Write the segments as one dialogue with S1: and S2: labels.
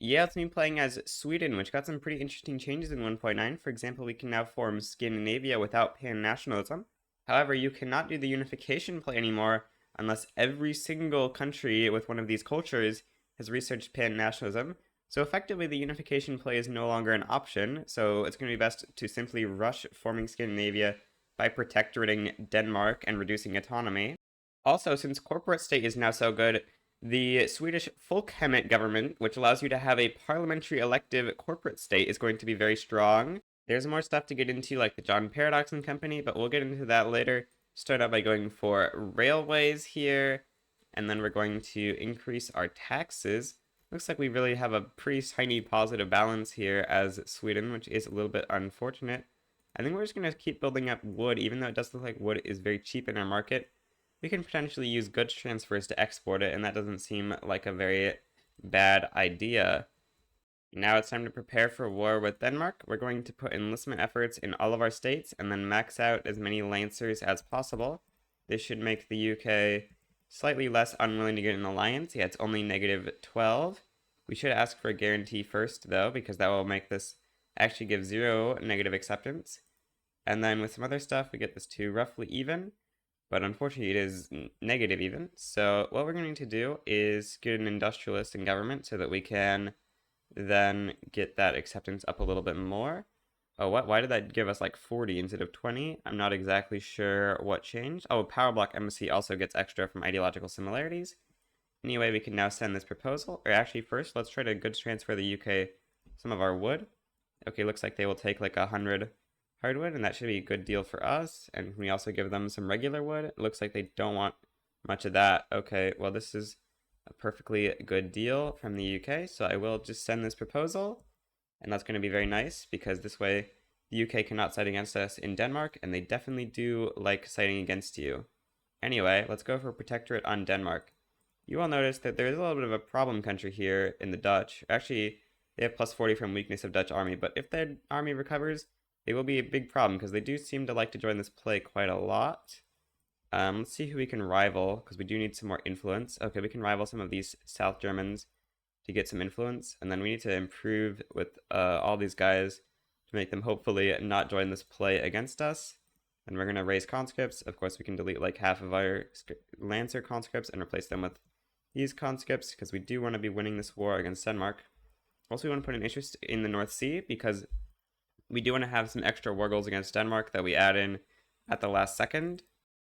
S1: Yeah, it's me playing as Sweden, which got some pretty interesting changes in 1.9. For example, we can now form Scandinavia without pan-nationalism. However, you cannot do the unification play anymore unless every single country with one of these cultures has researched pan-nationalism. So effectively, the unification play is no longer an option, so it's going to be best to simply rush forming Scandinavia by protectorating Denmark and reducing autonomy. Also, since corporate state is now so good, the Swedish Folkhemmet government, which allows you to have a parliamentary elective corporate state, is going to be very strong. There's more stuff to get into, like the John Paradox and Company, but we'll get into that later. Start out by going for railways here, and then we're going to increase our taxes. Looks like we really have a pretty tiny positive balance here as Sweden, which is a little bit unfortunate. I think we're just going to keep building up wood, even though it does look like wood is very cheap in our market. We can potentially use goods transfers to export it, and that doesn't seem like a very bad idea. Now it's time to prepare for war with Denmark. We're going to put enlistment efforts in all of our states and then max out as many Lancers as possible. This should make the UK slightly less unwilling to get an alliance. Yeah, it's only -12. We should ask for a guarantee first, though, because that will make this actually give 0 negative acceptance. And then with some other stuff, we get this to roughly even. But unfortunately, it is negative even. So what we're going to do is get an industrialist in government so that we can then get that acceptance up a little bit more. Oh, what? Why did that give us like 40 instead of 20? I'm not exactly sure what changed. Oh, Power Block Embassy also gets extra from ideological similarities. Anyway, we can now send this proposal. Or actually, first, let's try to goods transfer the UK some of our wood. Okay, looks like they will take like 100 hardwood, and that should be a good deal for us. And we also give them some regular wood. It looks like they don't want much of that. Okay, well, this is a perfectly good deal from the UK, so I will just send this proposal, and that's going to be very nice because this way the UK cannot side against us in Denmark, and they definitely do like siding against you. Anyway, let's go for protectorate on Denmark. You will notice that there's a little bit of a problem country here in the Dutch. Actually, they have +40 from weakness of Dutch army, but if their army recovers, it will be a big problem because they do seem to like to join this play quite a lot. Let's see who we can rival because we do need some more influence. Okay, we can rival some of these South Germans to get some influence, and then we need to improve with all these guys to make them hopefully not join this play against us. And we're going to raise conscripts. Of course, we can delete like half of our Lancer conscripts and replace them with these conscripts because we do want to be winning this war against Denmark. Also, we want to put an interest in the North Sea because we do want to have some extra war goals against Denmark that we add in at the last second.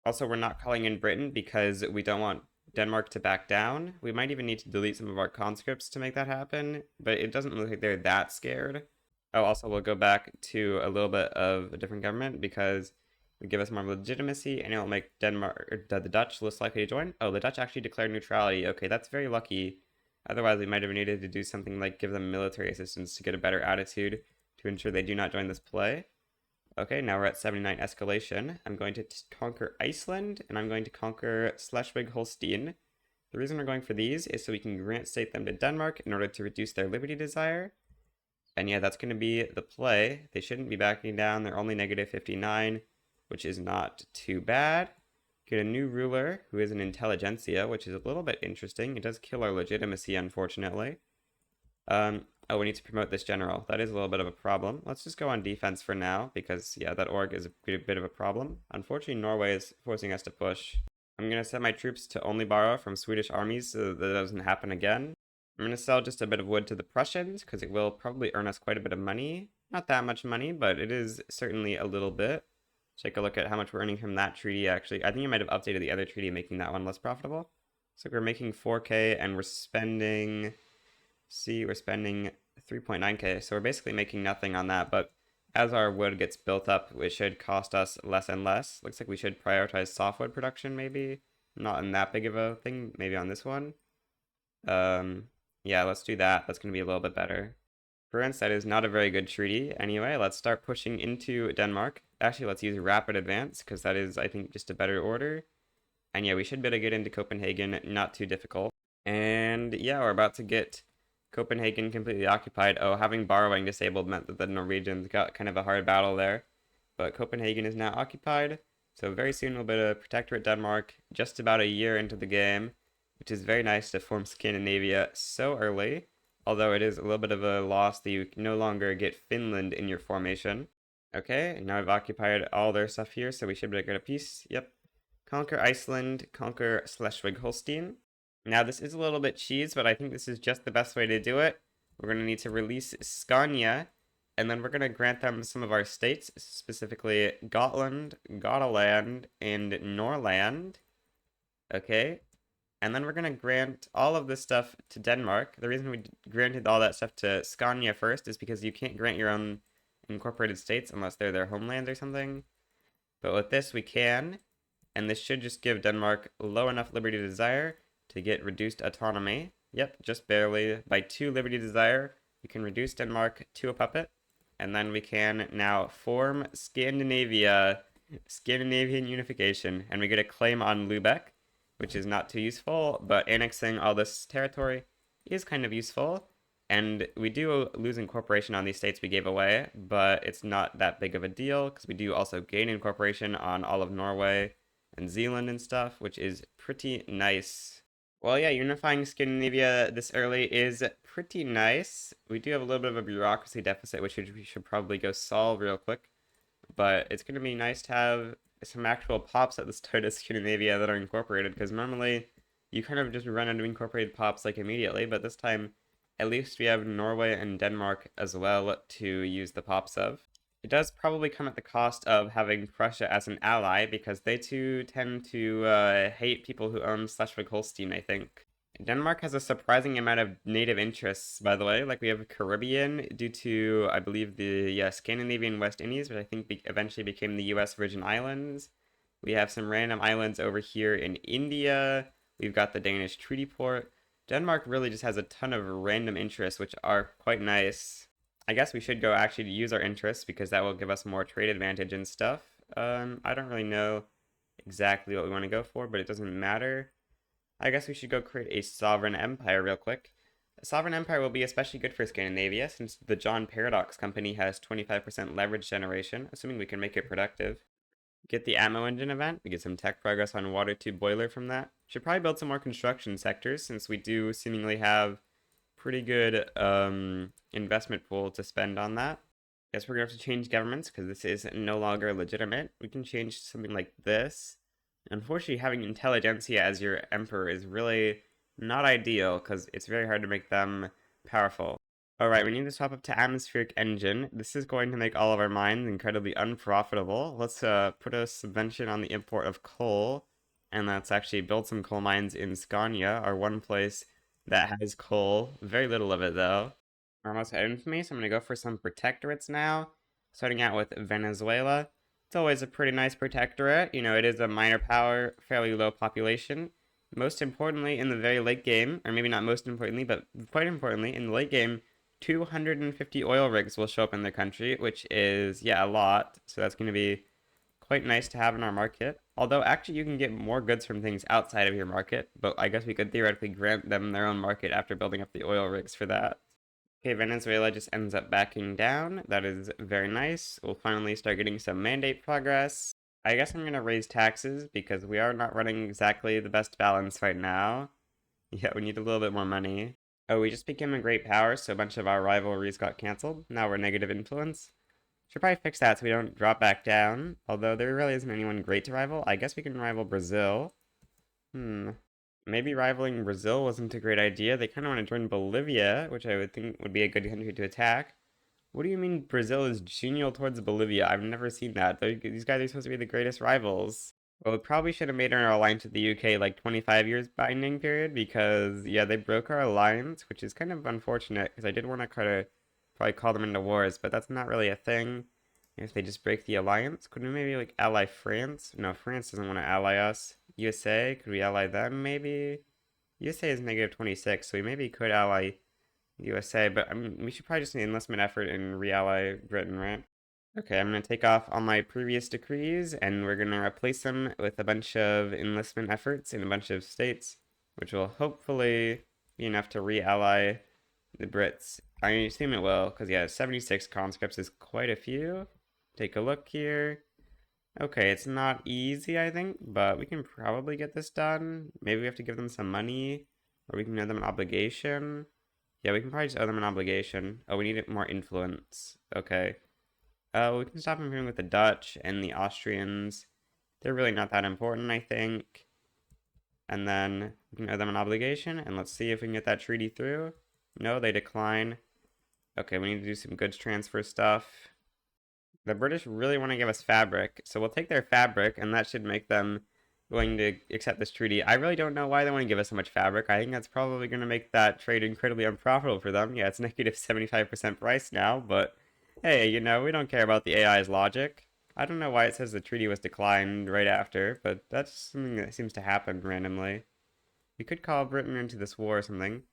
S1: Also, we're not calling in Britain because we don't want Denmark to back down. We might even need to delete some of our conscripts to make that happen, but it doesn't look like they're that scared. Oh, also, we'll go back to a little bit of a different government because it will give us more legitimacy, and it will make Denmark, or the Dutch less likely to join. Oh, the Dutch actually declared neutrality. Okay, that's very lucky. Otherwise, we might have needed to do something like give them military assistance to get a better attitude to ensure they do not join this play. Okay, now we're at 79 escalation. I'm going to conquer Iceland, and I'm going to conquer Schleswig-Holstein. The reason we're going for these is so we can grant state them to Denmark in order to reduce their liberty desire. And yeah, that's going to be the play. They shouldn't be backing down. They're only -59, which is not too bad. Get a new ruler who is an intelligentsia, which is a little bit interesting. It does kill our legitimacy, unfortunately. Oh, we need to promote this general. That is a little bit of a problem. Let's just go on defense for now, because, yeah, that org is a bit of a problem. Unfortunately, Norway is forcing us to push. I'm going to set my troops to only borrow from Swedish armies so that doesn't happen again. I'm going to sell just a bit of wood to the Prussians, because it will probably earn us quite a bit of money. Not that much money, but it is certainly a little bit. Take a look at how much we're earning from that treaty, actually. I think I might have updated the other treaty, making that one less profitable. So we're making 4K, and we're spending... See, we're spending 3.9K, so we're basically making nothing on that, but as our wood gets built up, it should cost us less and less. Looks like we should prioritize softwood production, maybe. Not in that big of a thing, maybe on this one. Yeah, let's do that. That's going to be a little bit better. France, that is not a very good treaty. Anyway, let's start pushing into Denmark. Actually, let's use rapid advance, because that is, I think, just a better order. And yeah, we should be able to get into Copenhagen, not too difficult. And yeah, we're about to get Copenhagen completely occupied. Oh, having borrowing disabled meant that the Norwegians got kind of a hard battle there. But Copenhagen is now occupied, so very soon we'll be able to protectorate Denmark, just about a year into the game, which is very nice to form Scandinavia so early. although it is a little bit of a loss that you can no longer get Finland in your formation. Okay, now I've occupied all their stuff here, so we should be able to get a peace. Yep. Conquer Iceland, conquer Schleswig-Holstein. Now this is a little bit cheese, but I think this is just the best way to do it. We're going to need to release Scania, and then we're going to grant them some of our states, specifically Gotland, Gotaland, and Norland. Okay, and then we're going to grant all of this stuff to Denmark. The reason we granted all that stuff to Scania first is because you can't grant your own incorporated states unless they're their homeland or something. But with this, we can, and this should just give Denmark low enough liberty desire to get reduced autonomy. Yep, just barely. By 2 liberty desire, we can reduce Denmark to a puppet, and then we can now form Scandinavia, Scandinavian unification, and we get a claim on Lubeck, which is not too useful, but annexing all this territory is kind of useful. And we do lose incorporation on these states we gave away, but it's not that big of a deal because we do also gain incorporation on all of Norway and Zealand and stuff, which is pretty nice. Well, yeah, unifying Scandinavia this early is pretty nice. We do have a little bit of a bureaucracy deficit, which we should probably go solve real quick. But it's going to be nice to have some actual pops at the start of Scandinavia that are incorporated, because normally you kind of just run into incorporated pops like immediately, but this time at least we have Norway and Denmark as well to use the pops of. It does probably come at the cost of having Prussia as an ally, because they too tend to hate people who own Schleswig-Holstein, I think. Denmark has a surprising amount of native interests, by the way. Like, we have Caribbean due to, I believe, the Scandinavian West Indies, which I think eventually became the US Virgin Islands. We have some random islands over here in India. We've got the Danish treaty port. Denmark really just has a ton of random interests, which are quite nice. I guess we should go actually use our interests, because that will give us more trade advantage and stuff. I don't really know exactly what we want to go for, but it doesn't matter. I guess we should go create a sovereign empire real quick. A sovereign empire will be especially good for Scandinavia, since the John Paradox Company has 25% leverage generation, assuming we can make it productive. Get the ammo engine event. We get some tech progress on water tube boiler from that. Should probably build some more construction sectors, since we do seemingly have pretty good investment pool to spend on that. Guess we're gonna have to change governments, because this is no longer legitimate. We can change something like this. Unfortunately, having intelligentsia as your emperor is really not ideal, because it's very hard to make them powerful. Alright, we need to swap up to atmospheric engine. This is going to make all of our mines incredibly unprofitable. Let's put a subvention on the import of coal, and let's actually build some coal mines in Scania, our one place that has coal. Very little of it, though. We're almost at infamy, so I'm going to go for some protectorates now. Starting out with Venezuela. It's always a pretty nice protectorate. You know, it is a minor power, fairly low population. Most importantly, in the very late game, or maybe not most importantly, but quite importantly, in the late game, 250 oil rigs will show up in the country, which is, yeah, a lot. So that's going to be quite nice to have in our market. Although, actually, you can get more goods from things outside of your market, but I guess we could theoretically grant them their own market after building up the oil rigs for that. Okay, Venezuela just ends up backing down. That is very nice. We'll finally start getting some mandate progress. I guess I'm going to raise taxes, because we are not running exactly the best balance right now. Yeah, we need a little bit more money. Oh, we just became a great power, so a bunch of our rivalries got canceled. Now we're negative influence. Should probably fix that so we don't drop back down. Although there really isn't anyone great to rival. I guess we can rival Brazil. Maybe rivaling Brazil wasn't a great idea. They kind of want to join Bolivia, which I would think would be a good country to attack. What do you mean Brazil is genial towards Bolivia? I've never seen that. These guys are supposed to be the greatest rivals. Well, we probably should have made our alliance with the UK like 25 years binding period, because, yeah, they broke our alliance, which is kind of unfortunate, because I did want to kind of probably call them into wars, but that's not really a thing. If they just break the alliance, could we maybe like ally France? No, France doesn't want to ally us. USA, could we ally them maybe? USA is negative 26, so we maybe could ally USA, but I mean, we should probably just an enlistment effort and re-ally Britain, right? Okay, I'm going to take off all my previous decrees, and we're going to replace them with a bunch of enlistment efforts in a bunch of states, which will hopefully be enough to re-ally the Brits. I assume it will, because yeah, 76 conscripts is quite a few. Take a look here. Okay, it's not easy, I think, but we can probably get this done. Maybe we have to give them some money, or we can give them an obligation. Yeah, we can probably just owe them an obligation. Oh, we need more influence. Okay. We can stop interfering with the Dutch and the Austrians. They're really not that important, I think. And then we can owe them an obligation, and let's see if we can get that treaty through. No, they decline. Okay, we need to do some goods transfer stuff. The British really want to give us fabric, so we'll take their fabric, and that should make them willing to accept this treaty. I really don't know why they want to give us so much fabric. I think that's probably going to make that trade incredibly unprofitable for them. Yeah, it's negative 75% price now, but hey, we don't care about the AI's logic. I don't know why it says the treaty was declined right after, but that's something that seems to happen randomly. We could call Britain into this war or something.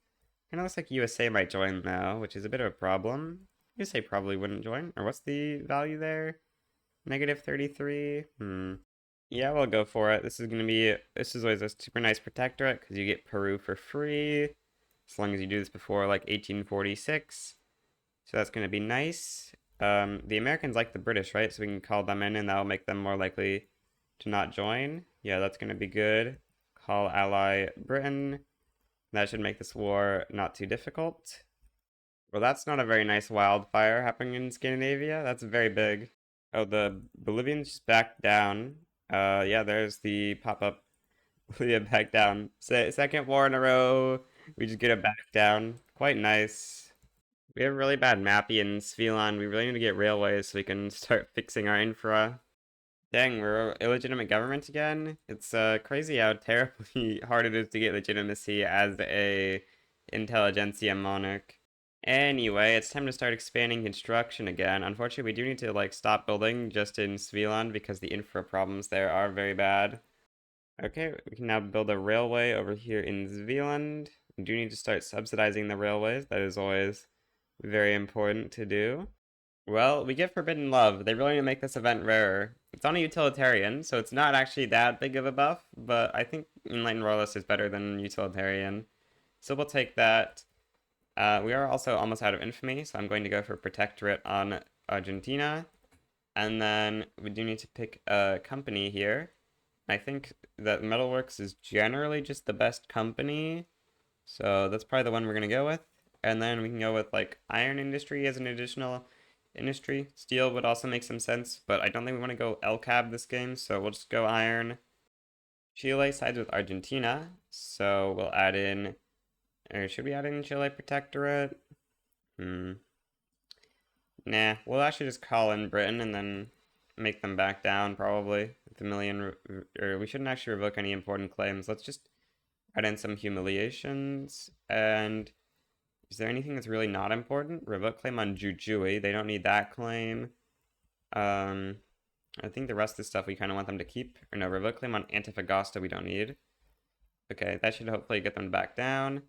S1: Kind of looks like USA might join now, which is a bit of a problem. USA probably wouldn't join. Or what's the value there? Negative 33? Yeah, we'll go for it. This is always a super nice protectorate because you get Peru for free. As long as you do this before like 1846. So that's going to be nice. The Americans like the British, right? So we can call them in and that'll make them more likely to not join. Yeah, that's going to be good. Call ally Britain. That should make this war not too difficult. Well, that's not a very nice wildfire happening in Scandinavia. That's very big. Oh, the Bolivians just backed down. Yeah, there's the pop-up Bolivia back down. Second war in a row. We just get it back down. Quite nice. We have a really bad mappy in Svealand. We really need to get railways so we can start fixing our infra. Dang, we're illegitimate government again. It's crazy how terribly hard it is to get legitimacy as a intelligentsia monarch. Anyway, it's time to start expanding construction again. Unfortunately, we do need to like stop building just in Svealand because the infra problems there are very bad. Okay, we can now build a railway over here in Svealand. We do need to start subsidizing the railways. That is always very important to do. Well, we get Forbidden Love. They really need to make this event rarer. It's on a utilitarian, so it's not actually that big of a buff, but I think Enlightened Royalist is better than utilitarian. So we'll take that. We are also almost out of infamy, so I'm going to go for Protectorate on Argentina. And then we do need to pick a company here. I think that Metalworks is generally just the best company, so that's probably the one we're going to go with. And then we can go with like iron industry as an additional industry. Steel would also make some sense, but I don't think we want to go LCAB this game, so we'll just go iron. Chile sides with Argentina, so we'll add in, or should we add in Chile Protectorate? Nah, we'll actually just call in Britain and then make them back down, probably. With a million, or we shouldn't actually revoke any important claims. Let's just add in some humiliations. And is there anything that's really not important? Revoke claim on Jujuy. They don't need that claim. I think the rest of the stuff we kind of want them to keep. Or no, revoke claim on Antofagasta we don't need. Okay, that should hopefully get them back down.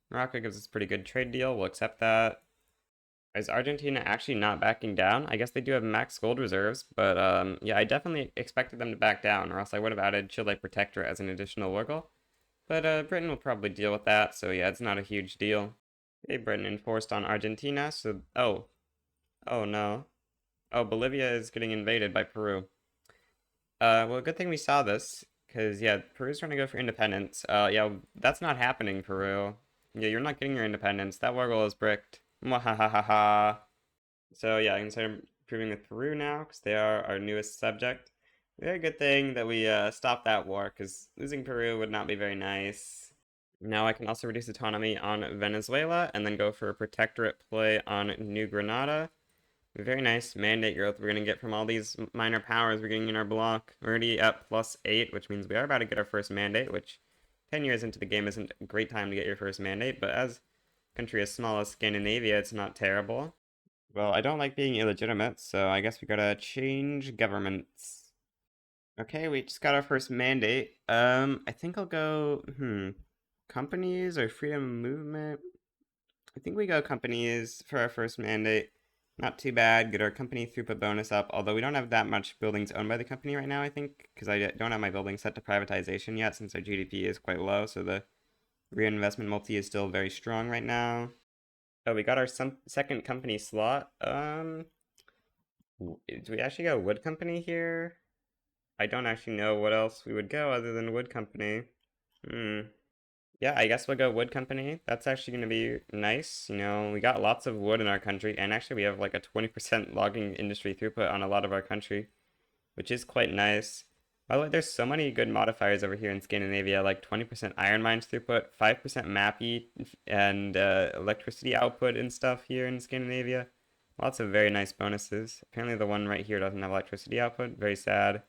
S1: Morocco gives us a pretty good trade deal. We'll accept that. Is Argentina actually not backing down? I guess they do have max gold reserves, but yeah, I definitely expected them to back down, or else I would have added Chile Protectorate as an additional wiggle. But Britain will probably deal with that, so yeah, it's not a huge deal. Okay, Britain enforced on Argentina, so... Oh no. Oh, Bolivia is getting invaded by Peru. Well, good thing we saw this, because yeah, Peru's trying to go for independence. Yeah, that's not happening, Peru. Yeah, you're not getting your independence. That war goal is bricked. Mwahahaha. So yeah, I can start improving with Peru now because they are our newest subject. Very good thing that we stopped that war because losing Peru would not be very nice. Now I can also reduce autonomy on Venezuela and then go for a protectorate play on New Granada. Very nice mandate growth we're going to get from all these minor powers we're getting in our block. We're already at +8, which means we are about to get our first mandate, which 10 years into the game isn't a great time to get your first mandate, but as a country as small as Scandinavia, it's not terrible. Well, I don't like being illegitimate, so I guess we gotta change governments. Okay, we just got our first mandate. I think I'll go, companies or freedom movement? I think we go companies for our first mandate. Not too bad, get our company throughput bonus up, although we don't have that much buildings owned by the company right now, I think, because I don't have my buildings set to privatization yet, since our GDP is quite low, so the reinvestment multi is still very strong right now. Oh, we got our second company slot. Do we actually go wood company here? I don't actually know what else we would go other than wood company. Yeah, I guess we'll go wood company. That's actually going to be nice. You know, we got lots of wood in our country, and actually we have like a 20% logging industry throughput on a lot of our country, which is quite nice. By the way, there's so many good modifiers over here in Scandinavia, like 20% iron mines throughput, 5% MAPI, and electricity output and stuff here in Scandinavia. Lots of very nice bonuses. Apparently the one right here doesn't have electricity output. Very sad.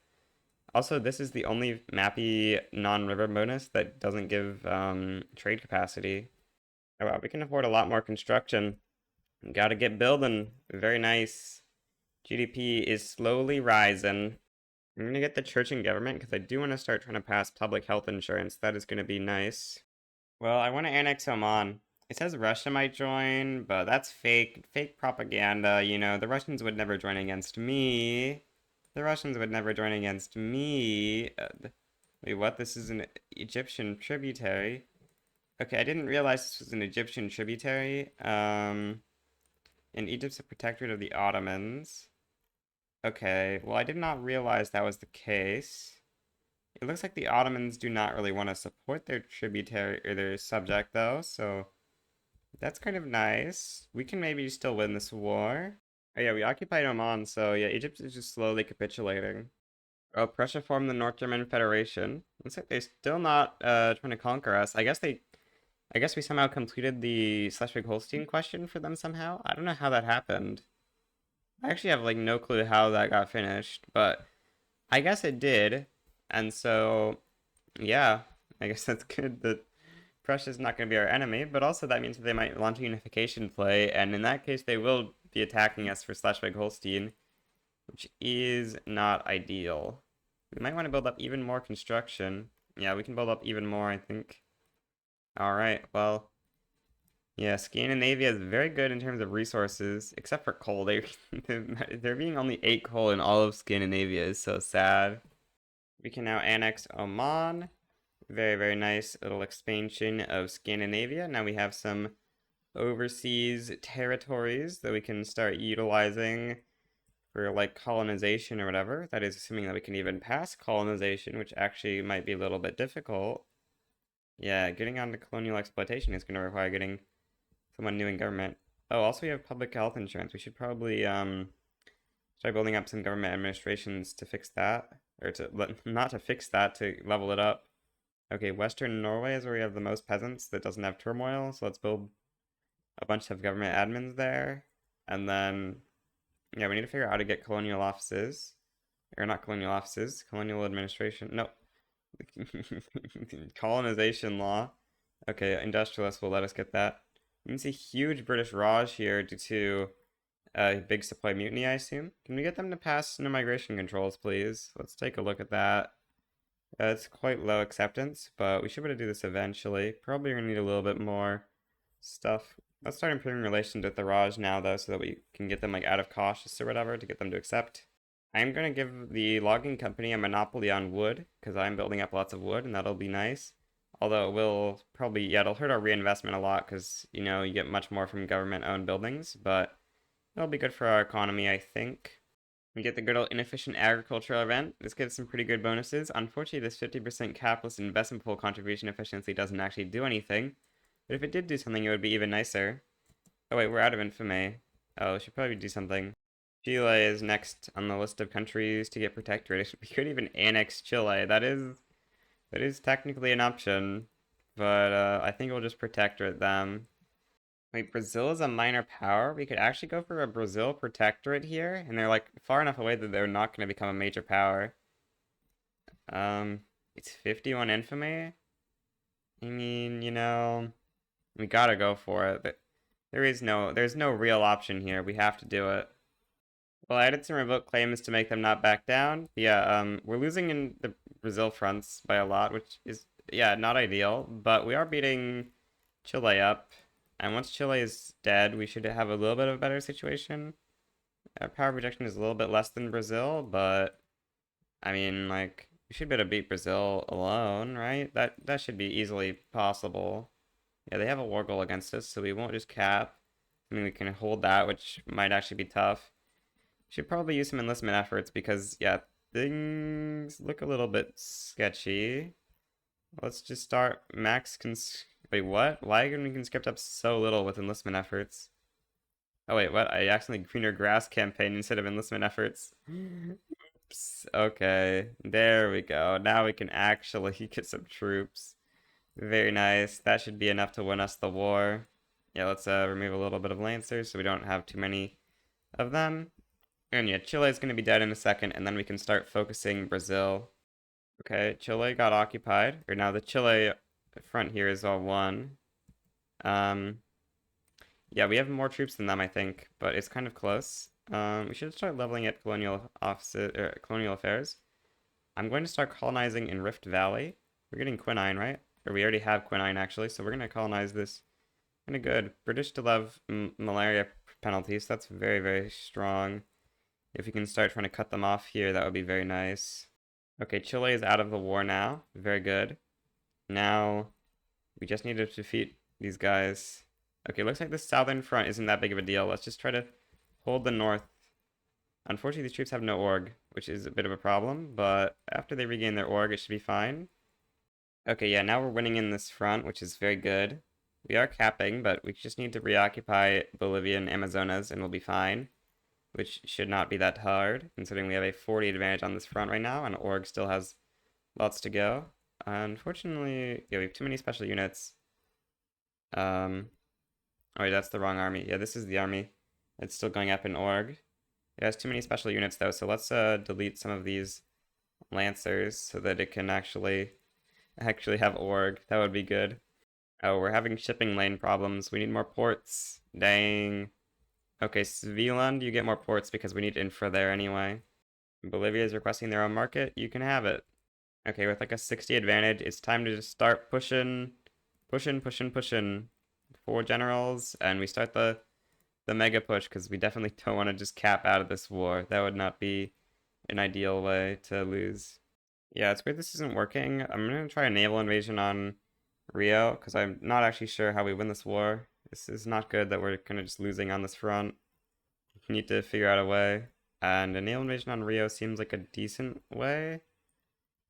S1: Also, this is the only MAPI non-river bonus that doesn't give trade capacity. Oh wow, we can afford a lot more construction. Gotta get building. Very nice. GDP is slowly rising. I'm gonna get the church and government because I do want to start trying to pass public health insurance. That is gonna be nice. Well, I want to annex Oman. It says Russia might join, but that's fake propaganda. You know, the Russians would never join against me. The Russians would never join against me. Wait, what? This is an Egyptian tributary. Okay, I didn't realize this was an Egyptian tributary. And Egypt's a protectorate of the Ottomans. Okay, well, I did not realize that was the case. It looks like the Ottomans do not really want to support their tributary or their subject, though, so that's kind of nice. We can maybe still win this war. Oh yeah, we occupied Oman, so yeah, Egypt is just slowly capitulating. Oh, Prussia formed the North German Federation. Looks like they're still not trying to conquer us. I guess we somehow completed the Schleswig-Holstein question for them somehow. I don't know how that happened. I actually have like no clue how that got finished, but I guess it did. And so, yeah, I guess that's good that Prussia's not going to be our enemy, but also that means that they might launch a unification play, and in that case, they will be attacking us for Schleswig-Holstein, which is not ideal. We might want to build up even more construction. Yeah, we can build up even more, I think. Alright, well, yeah, Scandinavia is very good in terms of resources, except for coal. There being only 8 coal in all of Scandinavia is so sad. We can now annex Oman. Very, very nice little expansion of Scandinavia. Now we have some overseas territories that we can start utilizing for like colonization or whatever. That is assuming that we can even pass colonization, which actually might be a little bit difficult. Yeah, getting onto colonial exploitation is going to require getting someone new in government. Oh, also we have public health insurance. We should probably start building up some government administrations to fix that, or to not to fix that, to level it up. Okay, Western Norway is where we have the most peasants that doesn't have turmoil, so let's build a bunch of government admins there. And then, yeah, we need to figure out how to get colonial offices. Or not colonial offices, colonial administration. No. Colonization law. Okay, industrialists will let us get that. You can see huge British Raj here due to big supply mutiny, I assume. Can we get them to pass no migration controls, please? Let's take a look at that. It's quite low acceptance, but we should be able to do this eventually. Probably gonna need a little bit more stuff. Let's start improving relations with the Raj now, though, so that we can get them like out of cautious or whatever to get them to accept. I'm gonna give the logging company a monopoly on wood because I'm building up lots of wood, and that'll be nice. Although it will probably, yeah, it'll hurt our reinvestment a lot because, you know, you get much more from government-owned buildings, but it'll be good for our economy, I think. We get the good old inefficient agricultural event. This gives some pretty good bonuses. Unfortunately, this 50% capitalist investment pool contribution efficiency doesn't actually do anything. But if it did do something, it would be even nicer. Oh wait, we're out of infamy. Oh, we should probably do something. Chile is next on the list of countries to get protectorate. We could even annex Chile. That is technically an option. But I think we'll just protectorate them. Wait, Brazil is a minor power? We could actually go for a Brazil protectorate here, and they're like far enough away that they're not going to become a major power. It's 51 infamy. I mean, you know, we gotta go for it. There's no real option here. We have to do it. Well, I added some revoke claims to make them not back down. Yeah, we're losing in the Brazil fronts by a lot, which is, yeah, not ideal, but we are beating Chile up. And once Chile is dead, we should have a little bit of a better situation. Our power projection is a little bit less than Brazil, but I mean, like, we should be able to beat Brazil alone, right? That should be easily possible. Yeah, they have a war goal against us, so we won't just cap. I mean, we can hold that, which might actually be tough. Should probably use some enlistment efforts because, yeah, things look a little bit sketchy. Let's just start Wait, what? Why can we conscript up so little with enlistment efforts? Oh wait, what? I accidentally greener grass campaign instead of enlistment efforts. Oops. Okay, there we go. Now we can actually get some troops. Very nice. That should be enough to win us the war. Yeah, let's remove a little bit of lancers so we don't have too many of them. And yeah, Chile is going to be dead in a second, and then we can start focusing Brazil. Okay, Chile got occupied. Or now the Chile front here is all won. Um, yeah, we have more troops than them, I think, but it's kind of close. We should start leveling at colonial affairs. I'm going to start colonizing in Rift Valley. We're getting quinine, right? Or we already have quinine, actually, so we're going to colonize this. Kind of good. British still have malaria penalties. That's very, very strong. If we can start trying to cut them off here, that would be very nice. Okay, Chile is out of the war now. Very good. Now, we just need to defeat these guys. Okay, looks like the southern front isn't that big of a deal. Let's just try to hold the north. Unfortunately, these troops have no org, which is a bit of a problem, but after they regain their org, it should be fine. Okay, yeah, now we're winning in this front, which is very good. We are capping, but we just need to reoccupy Bolivia and Amazonas, and we'll be fine. Which should not be that hard, considering we have a 40 advantage on this front right now, and org still has lots to go. Unfortunately, yeah, we have too many special units. Oh wait, that's the wrong army. Yeah, this is the army. It's still going up in org. It has too many special units though, so let's delete some of these lancers so that it can actually have org. That would be good. Oh, we're having shipping lane problems. We need more ports. Dang. Okay, Svealand, you get more ports because we need infra there anyway. Bolivia is requesting their own market. You can have it. Okay, with like a 60 advantage, it's time to just start pushing. Pushing. 4 generals, and we start the mega push because we definitely don't want to just cap out of this war. That would not be an ideal way to lose. Yeah, it's weird this isn't working. I'm going to try a naval invasion on Rio because I'm not actually sure how we win this war. This is not good that we're kind of just losing on this front. We need to figure out a way. And a naval invasion on Rio seems like a decent way.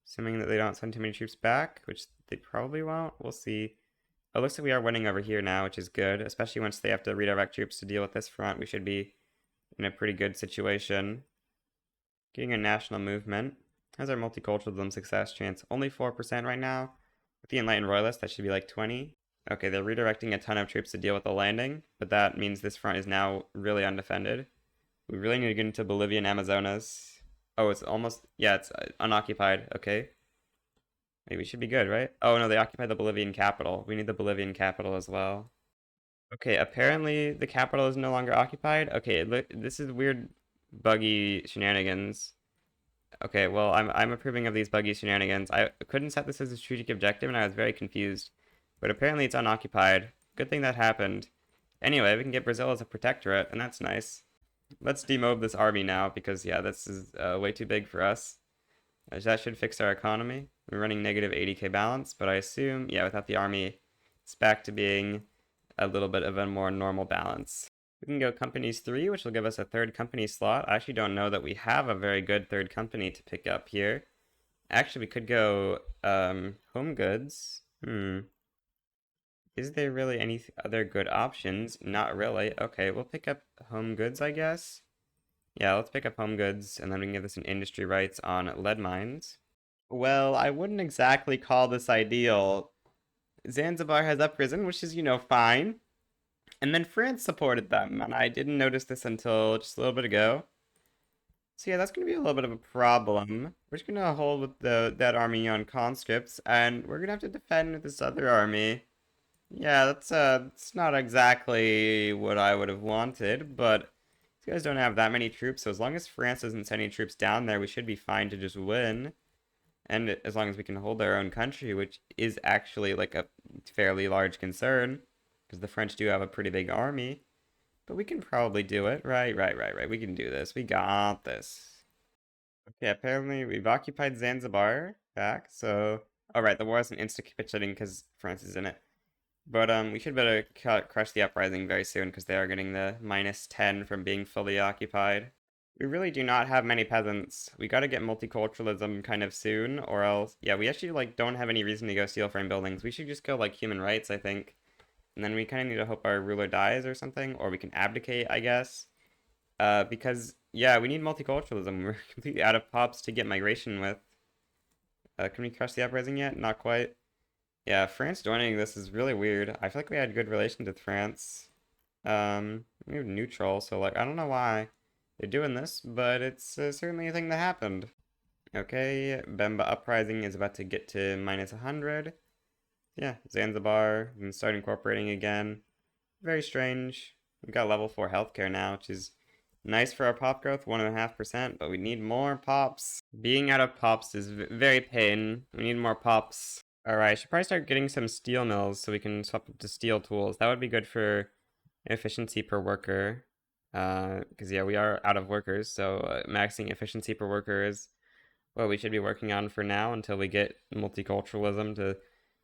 S1: Assuming that they don't send too many troops back, which they probably won't. We'll see. It looks like we are winning over here now, which is good. Especially once they have to redirect troops to deal with this front, we should be in a pretty good situation. Getting a national movement. How's our multiculturalism success chance? Only 4% right now. With the Enlightened Royalists, that should be like 20. Okay, they're redirecting a ton of troops to deal with the landing, but that means this front is now really undefended. We really need to get into Bolivia and Amazonas. Oh, it's almost... Yeah, it's unoccupied. Okay. Maybe we should be good, right? Oh, no, they occupied the Bolivian capital. We need the Bolivian capital as well. Okay, apparently the capital is no longer occupied. Okay, look, this is weird buggy shenanigans. Okay, well, I'm approving of these buggy shenanigans. I couldn't set this as a strategic objective, and I was very confused. But apparently it's unoccupied. Good thing that happened. Anyway, we can get Brazil as a protectorate, and that's nice. Let's demob this army now, because, yeah, this is way too big for us. That should fix our economy. We're running negative 80k balance, but I assume, yeah, without the army, it's back to being a little bit of a more normal balance. We can go companies 3, which will give us a third company slot. I actually don't know that we have a very good third company to pick up here. Actually, we could go home goods. Is there really any other good options? Not really. Okay, we'll pick up home goods, I guess. Yeah, let's pick up home goods, and then we can give this an industry rights on lead mines. Well, I wouldn't exactly call this ideal. Zanzibar has uprisen, which is, fine. And then France supported them, and I didn't notice this until just a little bit ago. So yeah, that's going to be a little bit of a problem. We're just going to hold with that army on conscripts, and we're going to have to defend with this other army. Yeah, that's not exactly what I would have wanted, but these guys don't have that many troops, so as long as France isn't sending troops down there, we should be fine to just win. And as long as we can hold our own country, which is actually like a fairly large concern, because the French do have a pretty big army. But we can probably do it. Right. We can do this. We got this. Okay, apparently we've occupied Zanzibar back, so... Oh, right, the war isn't insta-capitulating because France is in it. But we should better crush the uprising very soon because they are getting the -10 from being fully occupied. We really do not have many peasants. We gotta get multiculturalism kind of soon, or else, yeah, we actually, like, don't have any reason to go steel frame buildings. We should just go, like, human rights, I think. And then we kind of need to hope our ruler dies or something, or we can abdicate, I guess. Because, yeah, we need multiculturalism. We're completely out of pops to get migration with. Can we crush the uprising yet? Not quite. Yeah, France joining this is really weird. I feel like we had good relations with France. We have neutral, so, like, I don't know why they're doing this, but it's certainly a thing that happened. Okay, Bemba uprising is about to get to minus 100. Yeah, Zanzibar, we can start incorporating again. Very strange. We've got level 4 healthcare now, which is nice for our pop growth, 1.5%, but we need more pops. Being out of pops is very pain. We need more pops. Alright, I should probably start getting some steel mills so we can swap up to steel tools. That would be good for efficiency per worker. Because, yeah, we are out of workers, so maxing efficiency per worker is what we should be working on for now until we get multiculturalism to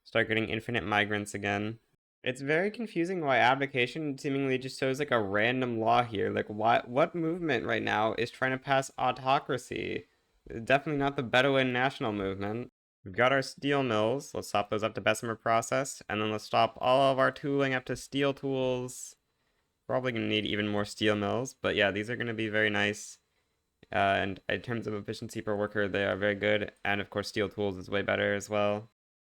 S1: start getting infinite migrants again. It's very confusing why abdication seemingly just shows like a random law here. Like, what movement right now is trying to pass autocracy? Definitely not the Bedouin national movement. We've got our steel mills. Let's stop those up to Bessemer process, and then let's stop all of our tooling up to steel tools. Probably gonna need even more steel mills, but yeah, these are gonna be very nice. And in terms of efficiency per worker, they are very good. And of course, steel tools is way better as well.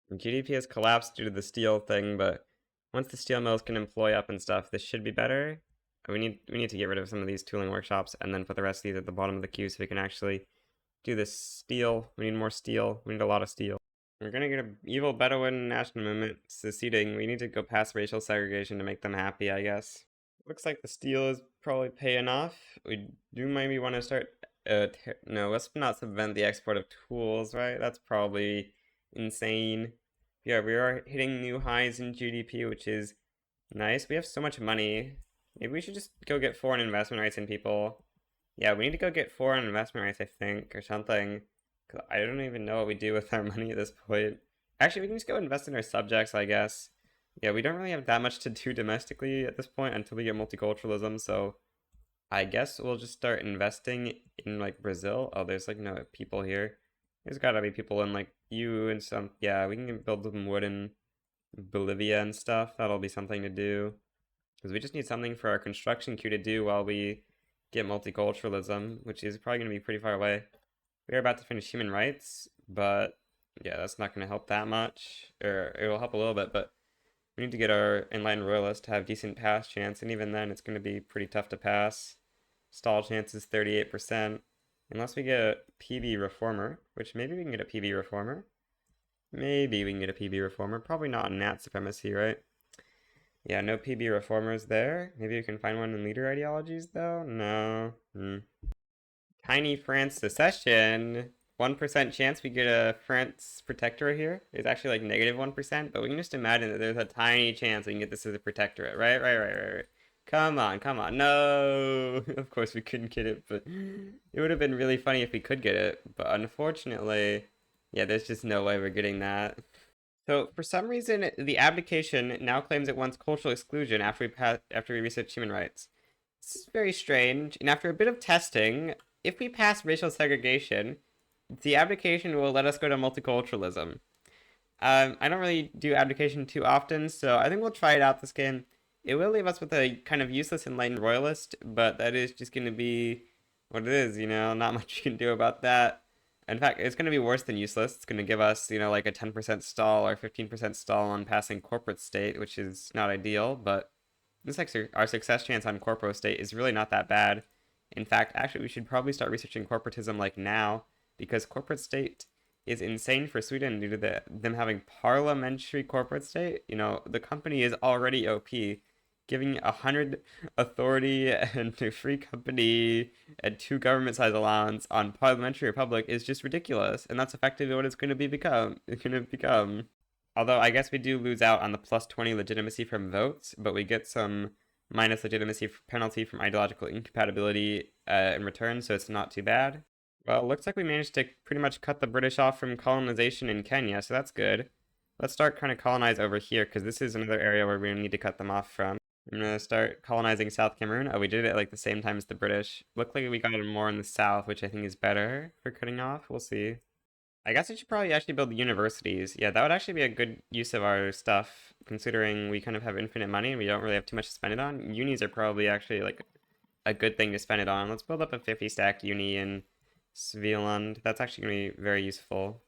S1: And GDP has collapsed due to the steel thing, but once the steel mills can employ up and stuff, this should be better. We need to get rid of some of these tooling workshops and then put the rest of these at the bottom of the queue so we can actually do this steel. We need more steel. We need a lot of steel. We're gonna get an evil Bedouin national movement seceding. We need to go past racial segregation to make them happy, I guess. Looks like the steel is probably paying off. We do maybe want to start. No, let's not subvent the export of tools, right? That's probably insane. Yeah, we are hitting new highs in GDP, which is nice. We have so much money. Maybe we should just go get foreign investment rights in people. Yeah, we need to go get foreign investment rights, I think, or something. Cause I don't even know what we do with our money at this point. Actually, we can just go invest in our subjects, I guess. Yeah, we don't really have that much to do domestically at this point until we get multiculturalism, so I guess we'll just start investing in, like, Brazil. Oh, there's, like, no people here. There's gotta be people in, like, you and some... Yeah, we can build some wood in Bolivia and stuff. That'll be something to do. Because we just need something for our construction queue to do while we get multiculturalism, which is probably going to be pretty far away. We're about to finish human rights, but yeah, that's not going to help that much. Or it will help a little bit, but we need to get our enlightened royalists to have decent pass chance, and even then it's going to be pretty tough to pass. Stall chance is 38%. Unless we get a PB reformer, which maybe we can get a PB reformer. Maybe we can get a PB reformer. Probably not in Nat supremacy, right? Yeah, no PB reformers there. Maybe we can find one in leader ideologies, though? No. Tiny France secession. 1% chance we get a France protectorate here. It's actually like negative 1%, but we can just imagine that there's a tiny chance we can get this as a protectorate. Right. Come on. No! Of course we couldn't get it, but it would have been really funny if we could get it. But unfortunately, yeah, there's just no way we're getting that. So for some reason, the abdication now claims it wants cultural exclusion after we research human rights. This is very strange, and after a bit of testing, if we pass racial segregation, the abdication will let us go to multiculturalism. I don't really do abdication too often, so I think we'll try it out this game. It will leave us with a kind of useless enlightened royalist, but that is just going to be what it is, not much you can do about that. In fact, it's going to be worse than useless. It's going to give us, like a 10% stall or 15% stall on passing corporate state, which is not ideal, but this our success chance on corpo state is really not that bad. In fact, actually, we should probably start researching corporatism like now, because corporate state is insane for Sweden due to them having parliamentary corporate state. The company is already OP. Giving 100 authority and a free company and 2 government size allowance on parliamentary republic is just ridiculous, and that's effectively what it's going to become. Although I guess we do lose out on the plus 20 legitimacy from votes, but we get some minus legitimacy penalty from ideological incompatibility in return, so it's not too bad. Well, it looks like we managed to pretty much cut the British off from colonization in Kenya, so that's good. Let's start trying to colonize over here, because this is another area where we need to cut them off from. I'm gonna start colonizing South Cameroon. Oh, we did it at like the same time as the British. Looked like we got it more in the south, which I think is better for cutting off. We'll see. I guess I should probably actually build universities. Yeah, that would actually be a good use of our stuff, considering we kind of have infinite money and we don't really have too much to spend it on. Unis are probably actually like a good thing to spend it on. Let's build up a 50 stack uni in Svealand. That's actually going to be very useful.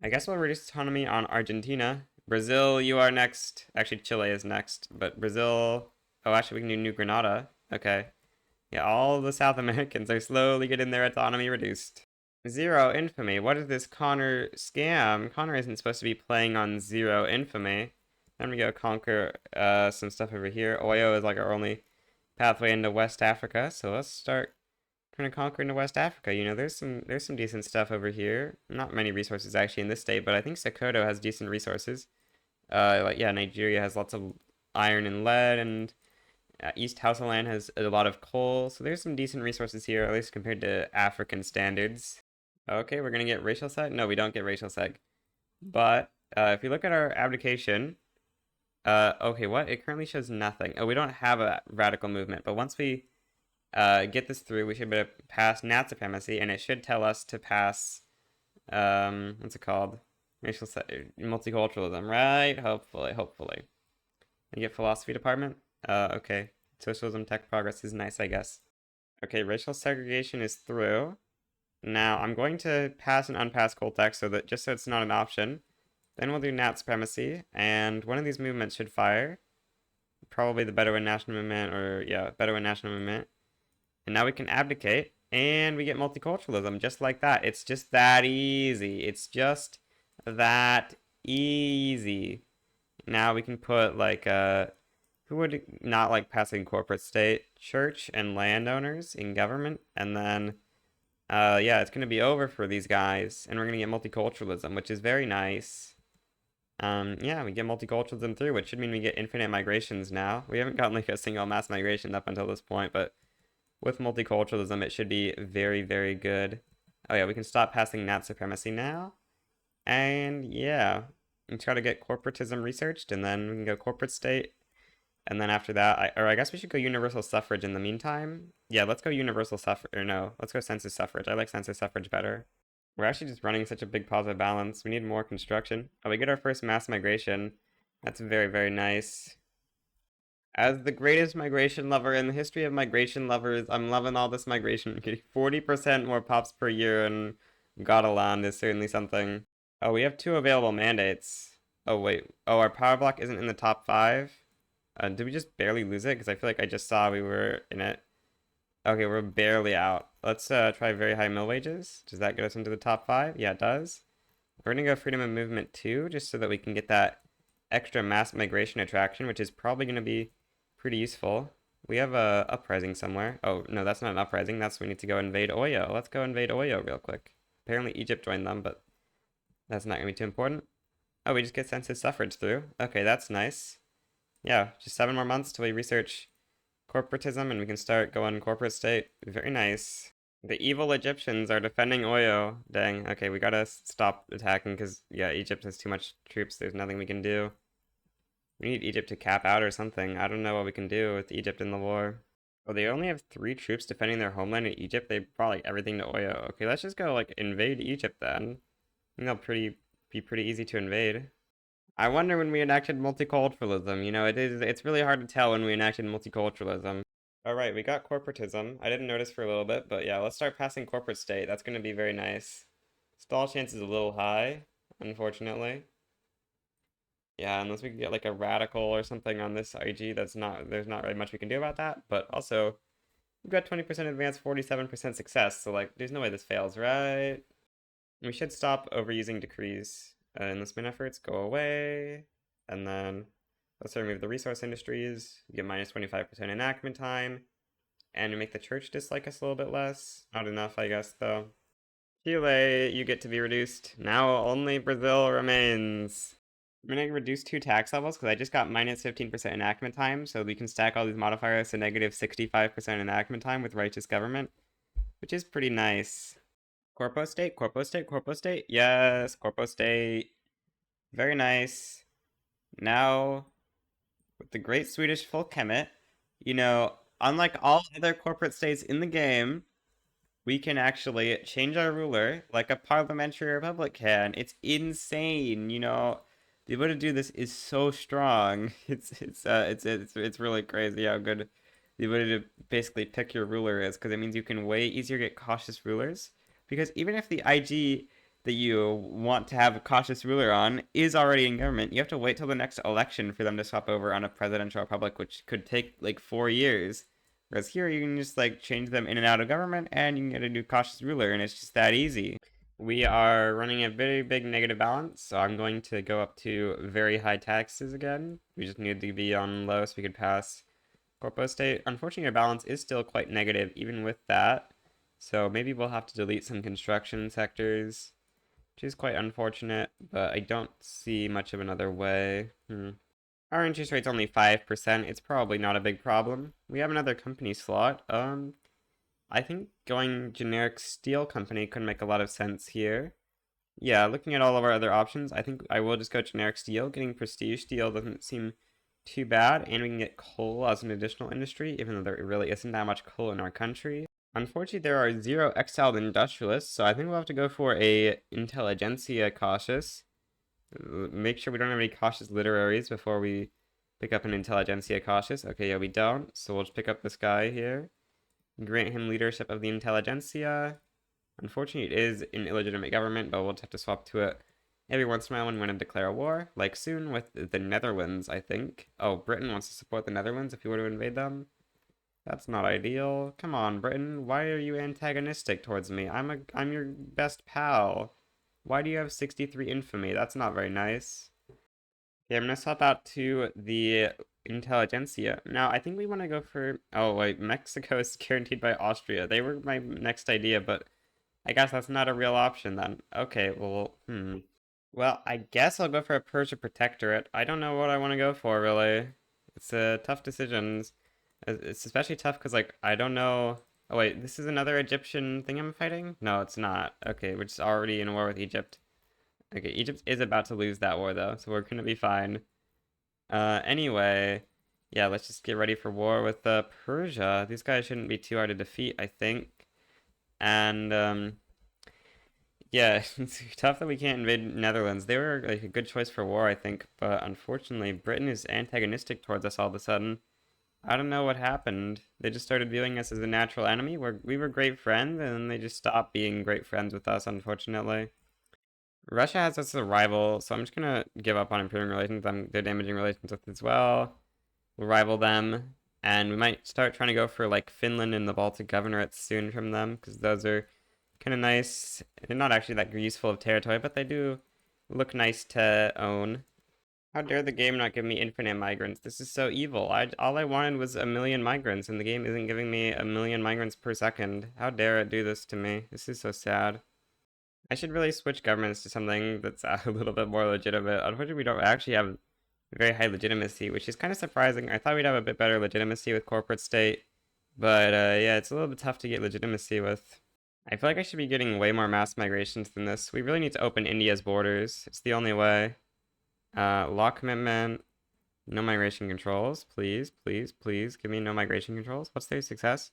S1: I guess we'll reduce autonomy on Argentina. Brazil, you are next. Actually, Chile is next, but Brazil. Oh, actually, we can do New Granada. Okay. Yeah, all the South Americans are slowly getting their autonomy reduced. Zero infamy. What is this Connor scam? Connor isn't supposed to be playing on zero infamy. I'm gonna go conquer some stuff over here. Oyo is like our only pathway into West Africa, so let's start trying to conquer into West Africa. You know, there's some decent stuff over here. Not many resources actually in this state, but I think Sokoto has decent resources. Like yeah, Nigeria has lots of iron and lead, and East Hausaland has a lot of coal. So there's some decent resources here, at least compared to African standards. Okay, we're gonna get racial seg. No, we don't get racial seg. But if you look at our abdication, okay, what? It currently shows nothing. Oh, we don't have a radical movement, but once we get this through, we should be able to pass nat supremacy, and it should tell us to pass, what's it called? Racial multiculturalism, right? Hopefully. You get philosophy department? Okay. Socialism, tech progress is nice, I guess. Okay, racial segregation is through. Now, I'm going to pass and unpass Coltex so that just so it's not an option. Then we'll do nat supremacy, and one of these movements should fire. Probably the Bedouin National Movement, or yeah, Bedouin National Movement. And now we can abdicate, and we get multiculturalism just like that. It's just that easy. It's just that easy. Now we can put like who would not like passing corporate state, church, and landowners in government, and then yeah, it's gonna be over for these guys, and we're gonna get multiculturalism, which is very nice. Yeah, we get multiculturalism through, which should mean we get infinite migrations now. We haven't gotten like a single mass migration up until this point, but with multiculturalism, it should be very, very good. Oh yeah, we can stop passing nat supremacy now. And yeah, we try to get corporatism researched, and then we can go corporate state. And then after that, I guess we should go universal suffrage in the meantime. Yeah, let's go universal suffrage, or no, let's go census suffrage. I like census suffrage better. We're actually just running such a big positive balance. We need more construction. Oh, we get our first mass migration. That's very, very nice. As the greatest migration lover in the history of migration lovers, I'm loving all this migration. Getting 40% more pops per year and Gotaland is certainly something. Oh, we have 2 available mandates. Oh, wait. Oh, our power block isn't in the top 5? Did we just barely lose it? Because I feel like I just saw we were in it. Okay, we're barely out. Let's try very high mill wages. Does that get us into the top 5? Yeah, it does. We're gonna go freedom of movement 2, just so that we can get that extra mass migration attraction, which is probably gonna be pretty useful. We have a uprising somewhere. Oh, no, that's not an uprising. That's we need to go invade Oyo. Let's go invade Oyo real quick. Apparently Egypt joined them, but that's not gonna be too important. Oh, we just get census suffrage through. Okay, that's nice. Yeah, just 7 more months till we research corporatism and we can start going corporate state. Very nice. The evil Egyptians are defending Oyo. Dang. Okay, we gotta stop attacking because, yeah, Egypt has too much troops. There's nothing we can do. We need Egypt to cap out or something. I don't know what we can do with Egypt in the war. Oh, they only have 3 troops defending their homeland in Egypt. They brought like everything to Oyo. Okay, let's just go like invade Egypt then. I think they'll be pretty easy to invade. I wonder when we enacted multiculturalism. You know, it's really hard to tell when we enacted multiculturalism. All right, we got corporatism. I didn't notice for a little bit, but yeah, let's start passing corporate state. That's going to be very nice. Stall chance is a little high, unfortunately. Yeah, unless we can get like a radical or something on this IG, there's not really much we can do about that. But also, we've got 20% advance, 47% success, so like, there's no way this fails, right? We should stop overusing decrees. Enlistment efforts go away, and then let's remove the resource industries. We get minus 25% enactment time, and we make the church dislike us a little bit less. Not enough, I guess, though. Chile, you get to be reduced. Now only Brazil remains. I'm gonna reduce 2 tax levels because I just got minus 15% enactment time, so we can stack all these modifiers to negative 65% enactment time with righteous government, which is pretty nice. Corpo state, corpo state, corpo state. Yes, corpo state. Very nice. Now With the Great Swedish Folkhemmet, unlike all other corporate states in the game, we can actually change our ruler like a parliamentary republic can. It's insane, The ability to do this is so strong. It's really crazy how good the ability to basically pick your ruler is, because it means you can way easier get cautious rulers. Because even if the IG that you want to have a cautious ruler on is already in government, you have to wait till the next election for them to swap over on a presidential republic, which could take like 4 years. Whereas here you can just like change them in and out of government and you can get a new cautious ruler, and it's just that easy. We are running a very big negative balance, so I'm going to go up to very high taxes again. We just need to be on low so we could pass Corpo State. Unfortunately, our balance is still quite negative even with that, so maybe we'll have to delete some construction sectors, which is quite unfortunate, but I don't see much of another way. Our interest rate's only 5%. It's probably not a big problem. We have another company slot. I think going generic steel company could make a lot of sense here. Yeah, looking at all of our other options, I think I will just go generic steel. Getting prestige steel doesn't seem too bad, and we can get coal as an additional industry, even though there really isn't that much coal in our country. Unfortunately, there are 0 exiled industrialists, so I think we'll have to go for a intelligentsia cautious. Make sure we don't have any cautious literaries before we pick up an intelligentsia cautious. Okay, yeah, we don't, so we'll just pick up this guy here. Grant him leadership of the intelligentsia. Unfortunately, it is an illegitimate government, but we'll just have to swap to it every once in a while when we want to declare a war. Like soon with the Netherlands, I think. Oh, Britain wants to support the Netherlands if you were to invade them. That's not ideal. Come on, Britain. Why are you antagonistic towards me? I'm your best pal. Why do you have 63 infamy? That's not very nice. Okay, I'm gonna swap out to the intelligentsia. Now, I think we want to go for... Oh, wait, Mexico is guaranteed by Austria. They were my next idea, but I guess that's not a real option then. Okay, well. Well, I guess I'll go for a Persia protectorate. I don't know what I want to go for, really. It's a tough decision. It's especially tough because, like, I don't know... Oh, wait, this is another Egyptian thing I'm fighting? No, it's not. Okay, we're just already in a war with Egypt. Okay, Egypt is about to lose that war, though, so we're gonna be fine. Anyway, yeah, let's just get ready for war with Persia. These guys shouldn't be too hard to defeat, I think. And, yeah, it's tough that we can't invade Netherlands. They were like a good choice for war, I think, but unfortunately, Britain is antagonistic towards us all of a sudden. I don't know what happened. They just started viewing us as a natural enemy. We were great friends, and then they just stopped being great friends with us, unfortunately. Russia has us as a rival, so I'm just gonna give up on improving relations. They're damaging relations with as well. We'll rival them, and we might start trying to go for like Finland and the Baltic governorates soon from them, because those are kind of nice. They're not actually that useful of territory, but they do look nice to own. How dare the game not give me infinite migrants? This is so evil. All I wanted was a million migrants, and the game isn't giving me a million migrants per second. How dare it do this to me? This is so sad. I should really switch governments to something that's a little bit more legitimate. Unfortunately, we don't actually have very high legitimacy, which is kind of surprising. I thought we'd have a bit better legitimacy with corporate state, but yeah, it's a little bit tough to get legitimacy with. I feel like I should be getting way more mass migrations than this. We really need to open India's borders. It's the only way. Law commitment, no migration controls. Please, please, please give me no migration controls. What's their success?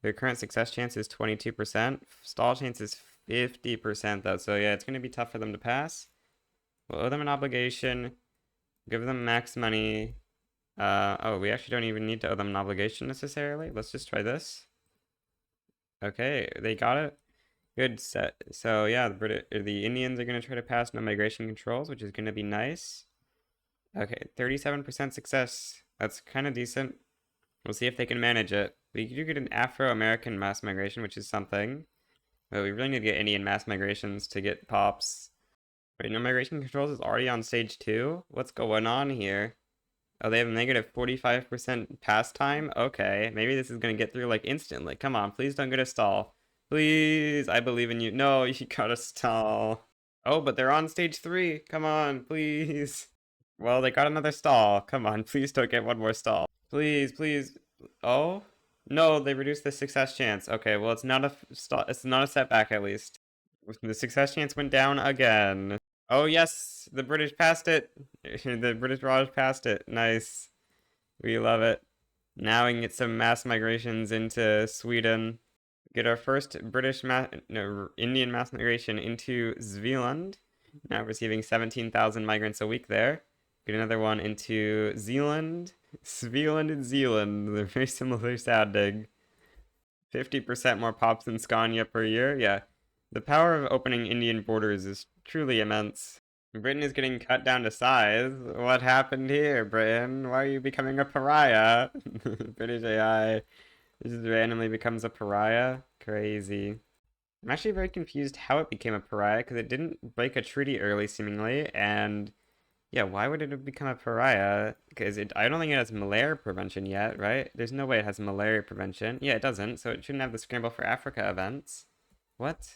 S1: Their current success chance is 22%. Stall chance is 50% though, so yeah, it's going to be tough for them to pass. We'll owe them an obligation. Give them max money. Oh, we actually don't even need to owe them an obligation necessarily. Let's just try this. Okay, they got it. Good set. So yeah, the Indians are going to try to pass no migration controls, which is going to be nice. Okay, 37% success. That's kind of decent. We'll see if they can manage it. We do get an Afro-American mass migration, which is something. But we really need to get Indian mass migrations to get pops. Wait, no migration controls is already on stage 2? What's going on here? Oh, they have negative 45% pass time? Okay, maybe this is gonna get through like instantly. Come on, please don't get a stall. Please, I believe in you. No, you got a stall. Oh, but they're on stage 3. Come on, please. Well, they got another stall. Come on, please don't get one more stall. Please, please. Oh? No, they reduced the success chance. Okay, well, it's not a setback at least. The success chance went down again. Oh yes, the British passed it. The British Raj passed it. Nice. We love it. Now we can get some mass migrations into Sweden. Get our first Indian mass migration into Zealand. Now receiving 17,000 migrants a week there. Get another one into Zealand. Svealand and Zealand. They're very similar sounding. 50% more pops than Scania per year. Yeah. The power of opening Indian borders is truly immense. Britain is getting cut down to size. What happened here, Britain? Why are you becoming a pariah? British AI just randomly becomes a pariah? Crazy. I'm actually very confused how it became a pariah because it didn't break a treaty early, seemingly. And yeah, why would it have become a pariah? Because I don't think it has malaria prevention yet, right? There's no way it has malaria prevention. Yeah, it doesn't, so it shouldn't have the Scramble for Africa events. What?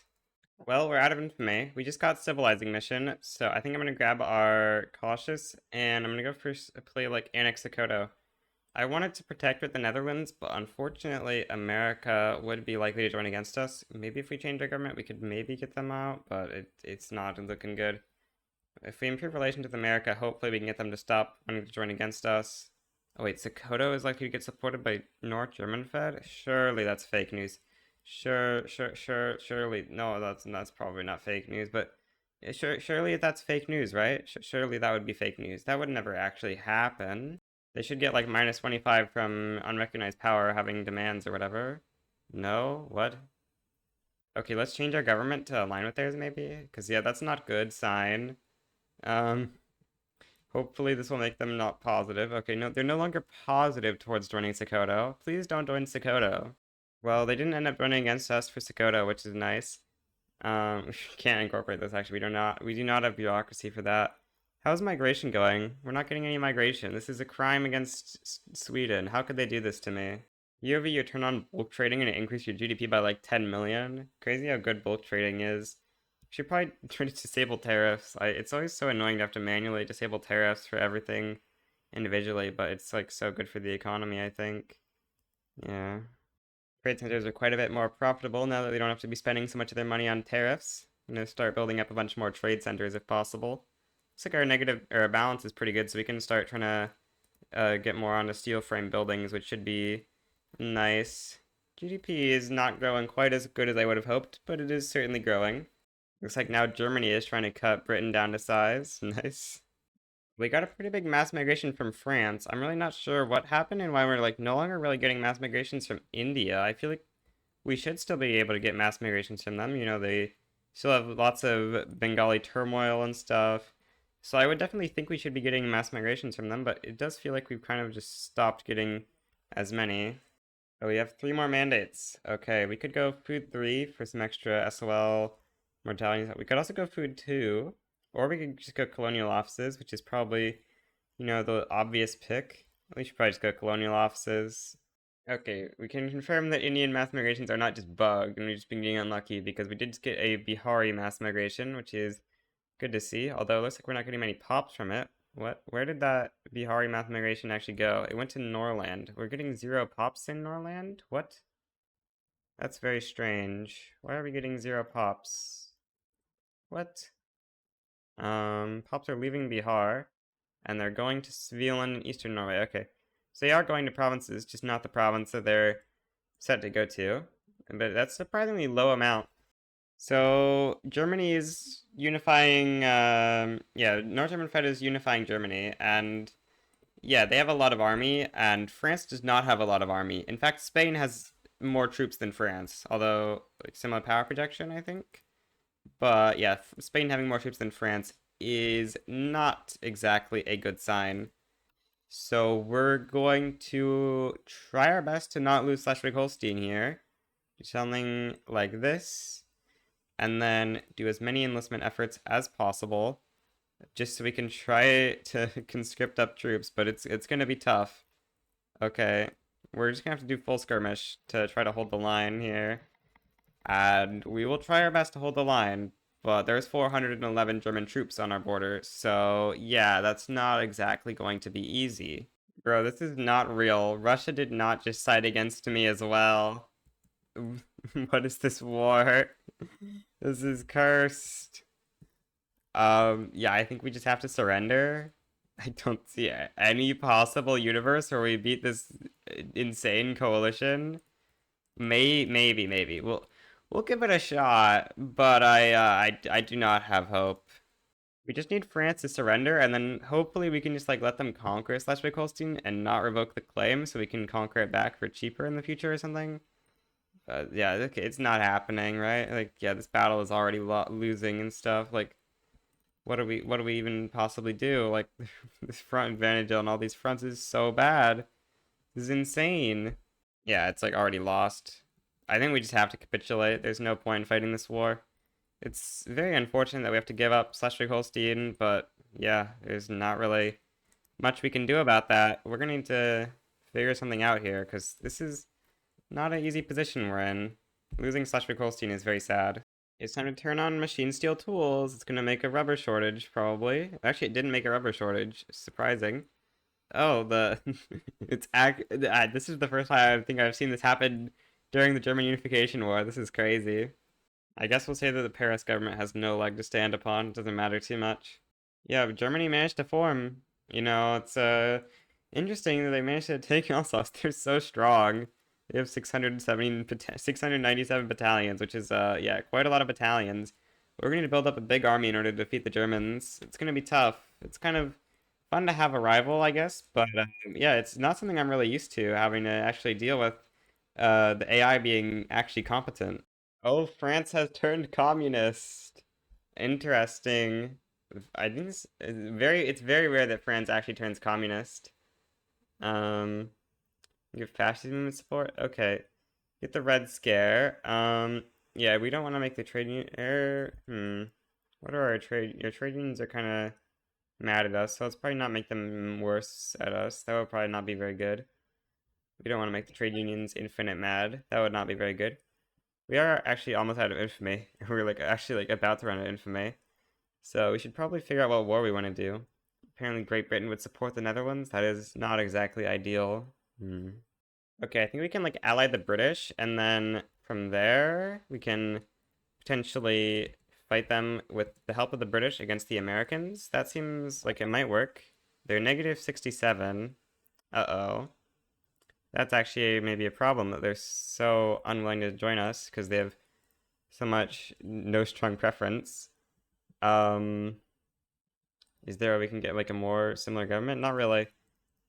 S1: Well, we're out of infamy. We just got civilizing mission, so I think I'm gonna grab our cautious, and I'm gonna go for a play like Annex Sokoto. I wanted to protect with the Netherlands, but unfortunately, America would be likely to join against us. Maybe if we change our government, we could maybe get them out, but it's not looking good. If we improve relations with America, hopefully we can get them to stop wanting to join against us. Oh wait, Sokoto is likely to get supported by North German Fed? Surely that's fake news. Surely. No, that's probably not fake news, but surely that's fake news, right? Surely that would be fake news. That would never actually happen. They should get like minus 25 from unrecognized power having demands or whatever. No? What? Okay, let's change our government to align with theirs maybe? Because yeah, that's not good sign. Um, Hopefully this will make them not positive. Okay, no, they're no longer positive towards joining Sokoto. Please don't join Sokoto. Well, they didn't end up running against us for Sokoto, which is nice. We can't incorporate this actually. We do not have bureaucracy for that. How's migration going? We're not getting any migration. This is a crime against Sweden. How could they do this to me? Year over year, turn on bulk trading and increase your GDP by like 10 million. Crazy how good bulk trading is. Should probably try to disable tariffs. It's always so annoying to have to manually disable tariffs for everything individually, but it's like so good for the economy, I think. Yeah. Trade centers are quite a bit more profitable now that they don't have to be spending so much of their money on tariffs. I'm gonna start building up a bunch more trade centers if possible. Looks like our negative or our balance is pretty good, so we can start trying to get more onto steel frame buildings, which should be nice. GDP is not growing quite as good as I would have hoped, but it is certainly growing. Looks like now Germany is trying to cut Britain down to size. Nice. We got a pretty big mass migration from France. I'm really not sure what happened and why we're like no longer really getting mass migrations from India. I feel like we should still be able to get mass migrations from them. You know, they still have lots of Bengali turmoil and stuff. So I would definitely think we should be getting mass migrations from them, but it does feel like we've kind of just stopped getting as many. Oh, we have 3 more mandates. Okay, we could go food 3 for some extra SOL mortality. We could also go food 2, or we could just go colonial offices, which is probably, the obvious pick. We should probably just go colonial offices. Okay, we can confirm that Indian mass migrations are not just bugged, and we've just been getting unlucky because we did just get a Bihari mass migration, which is good to see, although it looks like we're not getting many pops from it. What? Where did that Bihari mass migration actually go? It went to Norland. We're getting 0 pops in Norland? What? That's very strange. Why are we getting 0 pops? What? Pops are leaving Bihar, and they're going to Svealand and Eastern Norway. Okay. So they are going to provinces, just not the province that they're set to go to. But that's a surprisingly low amount. So Germany is unifying, yeah, North German Fed is unifying Germany, and yeah, they have a lot of army, and France does not have a lot of army. In fact, Spain has more troops than France, although like similar power projection, I think. But yeah, Spain having more troops than France is not exactly a good sign. So we're going to try our best to not lose Schleswig-Holstein here. Do something like this, and then do as many enlistment efforts as possible, just so we can try to conscript up troops, but it's gonna be tough. Okay, we're just gonna have to do full skirmish to try to hold the line here. And we will try our best to hold the line, but there's 411 German troops on our border, so yeah, that's not exactly going to be easy. Bro, this is not real. Russia did not just side against me as well. What is this war? This is cursed. Yeah, I think we just have to surrender. I don't see any possible universe where we beat this insane coalition. Maybe. We'll give it a shot, but I do not have hope. We just need France to surrender, and then hopefully we can just like let them conquer Schleswig-Holstein and not revoke the claim, so we can conquer it back for cheaper in the future or something. Yeah, okay, it's not happening, right? Like, yeah, this battle is already losing and stuff. Like, what do we even possibly do? Like, this front advantage on all these fronts is so bad. This is insane. Yeah, it's like already lost. I think we just have to capitulate. There's no point in fighting this war. It's very unfortunate that we have to give up Schleswig-Holstein, but yeah, there's not really much we can do about that. We're gonna need to figure something out here, because this is not an easy position we're in. Losing Schleswig-Holstein is very sad. It's time to turn on machine steel tools. It's gonna make a rubber shortage, probably. Actually, it didn't make a rubber shortage. Surprising. Oh, the this is the first time I think I've seen this happen during the German Unification War. This is crazy. I guess we'll say that the Paris government has no leg to stand upon. It doesn't matter too much. Yeah, Germany managed to form. You know, it's interesting that they managed to take Alsace. They're so strong. They have 697 battalions, which is yeah, quite a lot of battalions. We're going to build up a big army in order to defeat the Germans. It's going to be tough. It's kind of fun to have a rival, I guess, but yeah, it's not something I'm really used to, having to actually deal with the AI being actually competent. Oh, France has turned communist. Interesting. I think it's very rare that France actually turns communist. Um, give fascism support. Okay, get the Red Scare. Yeah, we don't want to make the trade union. What are our trade? Your trade unions are kind of mad at us, so let's probably not make them worse at us. That would probably not be very good. We don't want to make the trade unions infinite mad. That would not be very good. We are actually almost out of infamy. We're like actually like about to run out of infamy. So we should probably figure out what war we want to do. Apparently Great Britain would support the Netherlands. That is not exactly ideal. Okay, I think we can like ally the British, and then from there we can potentially fight them with the help of the British against the Americans. That seems like it might work. They're negative 67. Uh-oh. That's actually maybe a problem that they're so unwilling to join us because they have so much no strong preference. Is there a way we can get like a more similar government? Not really.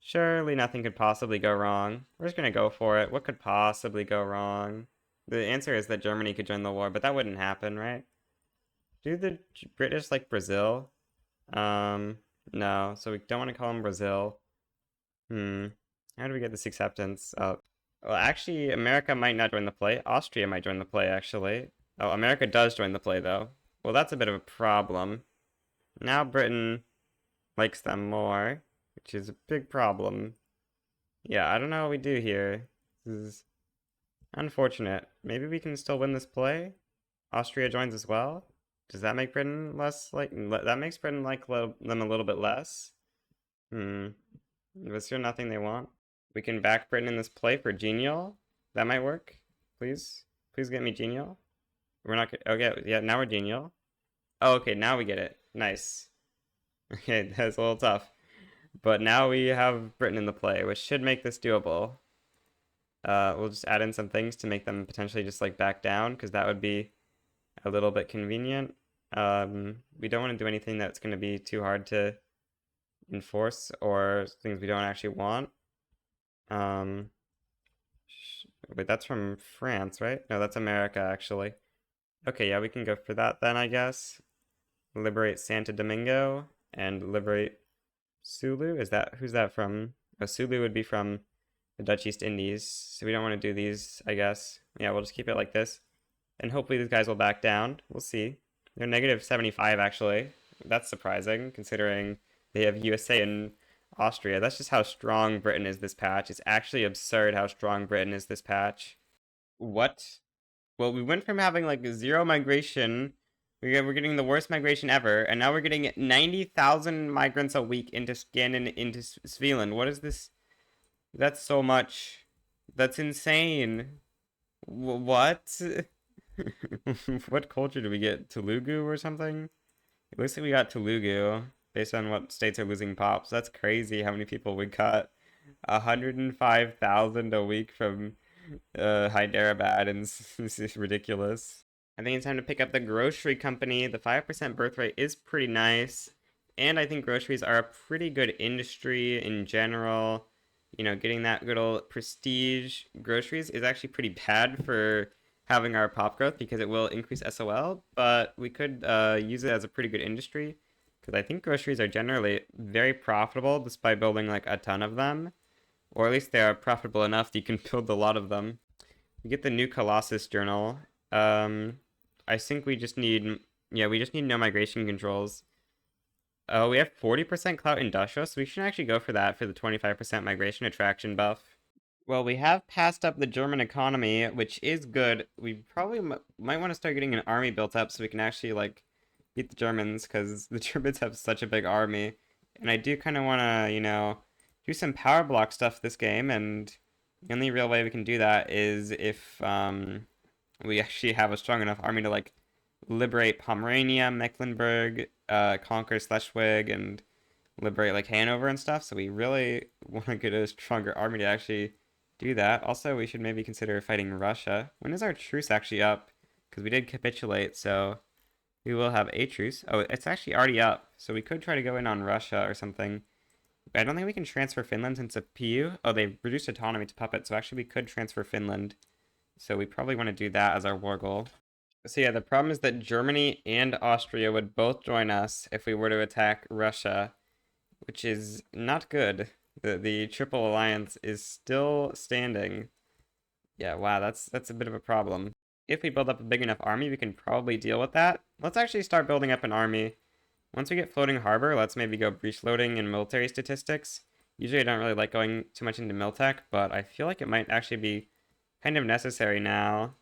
S1: Surely nothing could possibly go wrong. We're just gonna go for it. What could possibly go wrong? The answer is that Germany could join the war, but that wouldn't happen, right? Do the British like Brazil? No. So we don't want to call them Brazil. How do we get this acceptance up? Well, actually, America might not join the play. Austria might join the play, actually. Oh, America does join the play, though. Well, that's a bit of a problem. Now Britain likes them more, which is a big problem. Yeah, I don't know what we do here. This is unfortunate. Maybe we can still win this play? Austria joins as well? Does that make Britain less like... That makes Britain like them a little bit less? Was there nothing they want? We can back Britain in this play for Genial. That might work. Please. Please get me Genial. We're not... Oh, yeah, now we're Genial. Oh, okay, now we get it. Nice. Okay, that's a little tough. But now we have Britain in the play, which should make this doable. We'll just add in some things to make them potentially just like back down, because that would be a little bit convenient. We don't want to do anything that's going to be too hard to enforce or things we don't actually want. Wait, that's from France, right? No, that's America, actually. Okay, yeah, we can go for that then, I guess. Liberate Santo Domingo and liberate Sulu. Who's that from? Oh, Sulu would be from the Dutch East Indies, so we don't want to do these, I guess. Yeah, we'll just keep it like this. And hopefully these guys will back down. We'll see. They're negative 75, actually. That's surprising, considering they have USA and Austria. That's just how strong Britain is this patch. It's actually absurd how strong Britain is this patch. What? Well, we went from having like zero migration. We're getting the worst migration ever, and now we're getting 90,000 migrants a week into into Svealand. What is this? That's so much. That's insane. What? What culture do we get? Telugu or something? It looks like we got Telugu. based on what states are losing pops. That's crazy how many people we cut. 105,000 a week from Hyderabad, and this is ridiculous. I think it's time to pick up the grocery company. The 5% birth rate is pretty nice, and I think groceries are a pretty good industry in general. You know, getting that good old prestige groceries is actually pretty bad for having our pop growth because it will increase SOL, but we could use it as a pretty good industry because I think groceries are generally very profitable just by building like a ton of them, or at least they are profitable enough that you can build a lot of them. We get the new Colossus journal. I think we just need, yeah, we just need no migration controls. Oh, we have 40% clout industrial, so we should actually go for that for the 25% migration attraction buff. Well, we have passed up the German economy, which is good. We probably might want to start getting an army built up so we can actually, like, beat the Germans, because the Germans have such a big army. And I do kind of want to, you know, do some power block stuff this game, and the only real way we can do that is if we actually have a strong enough army to, like, liberate Pomerania, Mecklenburg, conquer Schleswig, and liberate, like, Hanover and stuff. So we really want to get a stronger army to actually do that. Also, we should maybe consider fighting Russia. When is our truce actually up? Because we did capitulate, so we will have a truce. Oh, it's actually already up, so we could try to go in on Russia or something. But I don't think we can transfer Finland since it's a PU. Oh, they reduced autonomy to puppet, so actually we could transfer Finland. So we probably want to do that as our war goal. So yeah, the problem is that Germany and Austria would both join us if we were to attack Russia, which is not good. The Triple Alliance is still standing. Yeah, wow, that's a bit of a problem. If we build up a big enough army, we can probably deal with that. Let's actually start building up an army. Once we get floating harbor, let's maybe go breach loading and military statistics. Usually I don't really like going too much into miltech, but I feel like it might actually be kind of necessary now.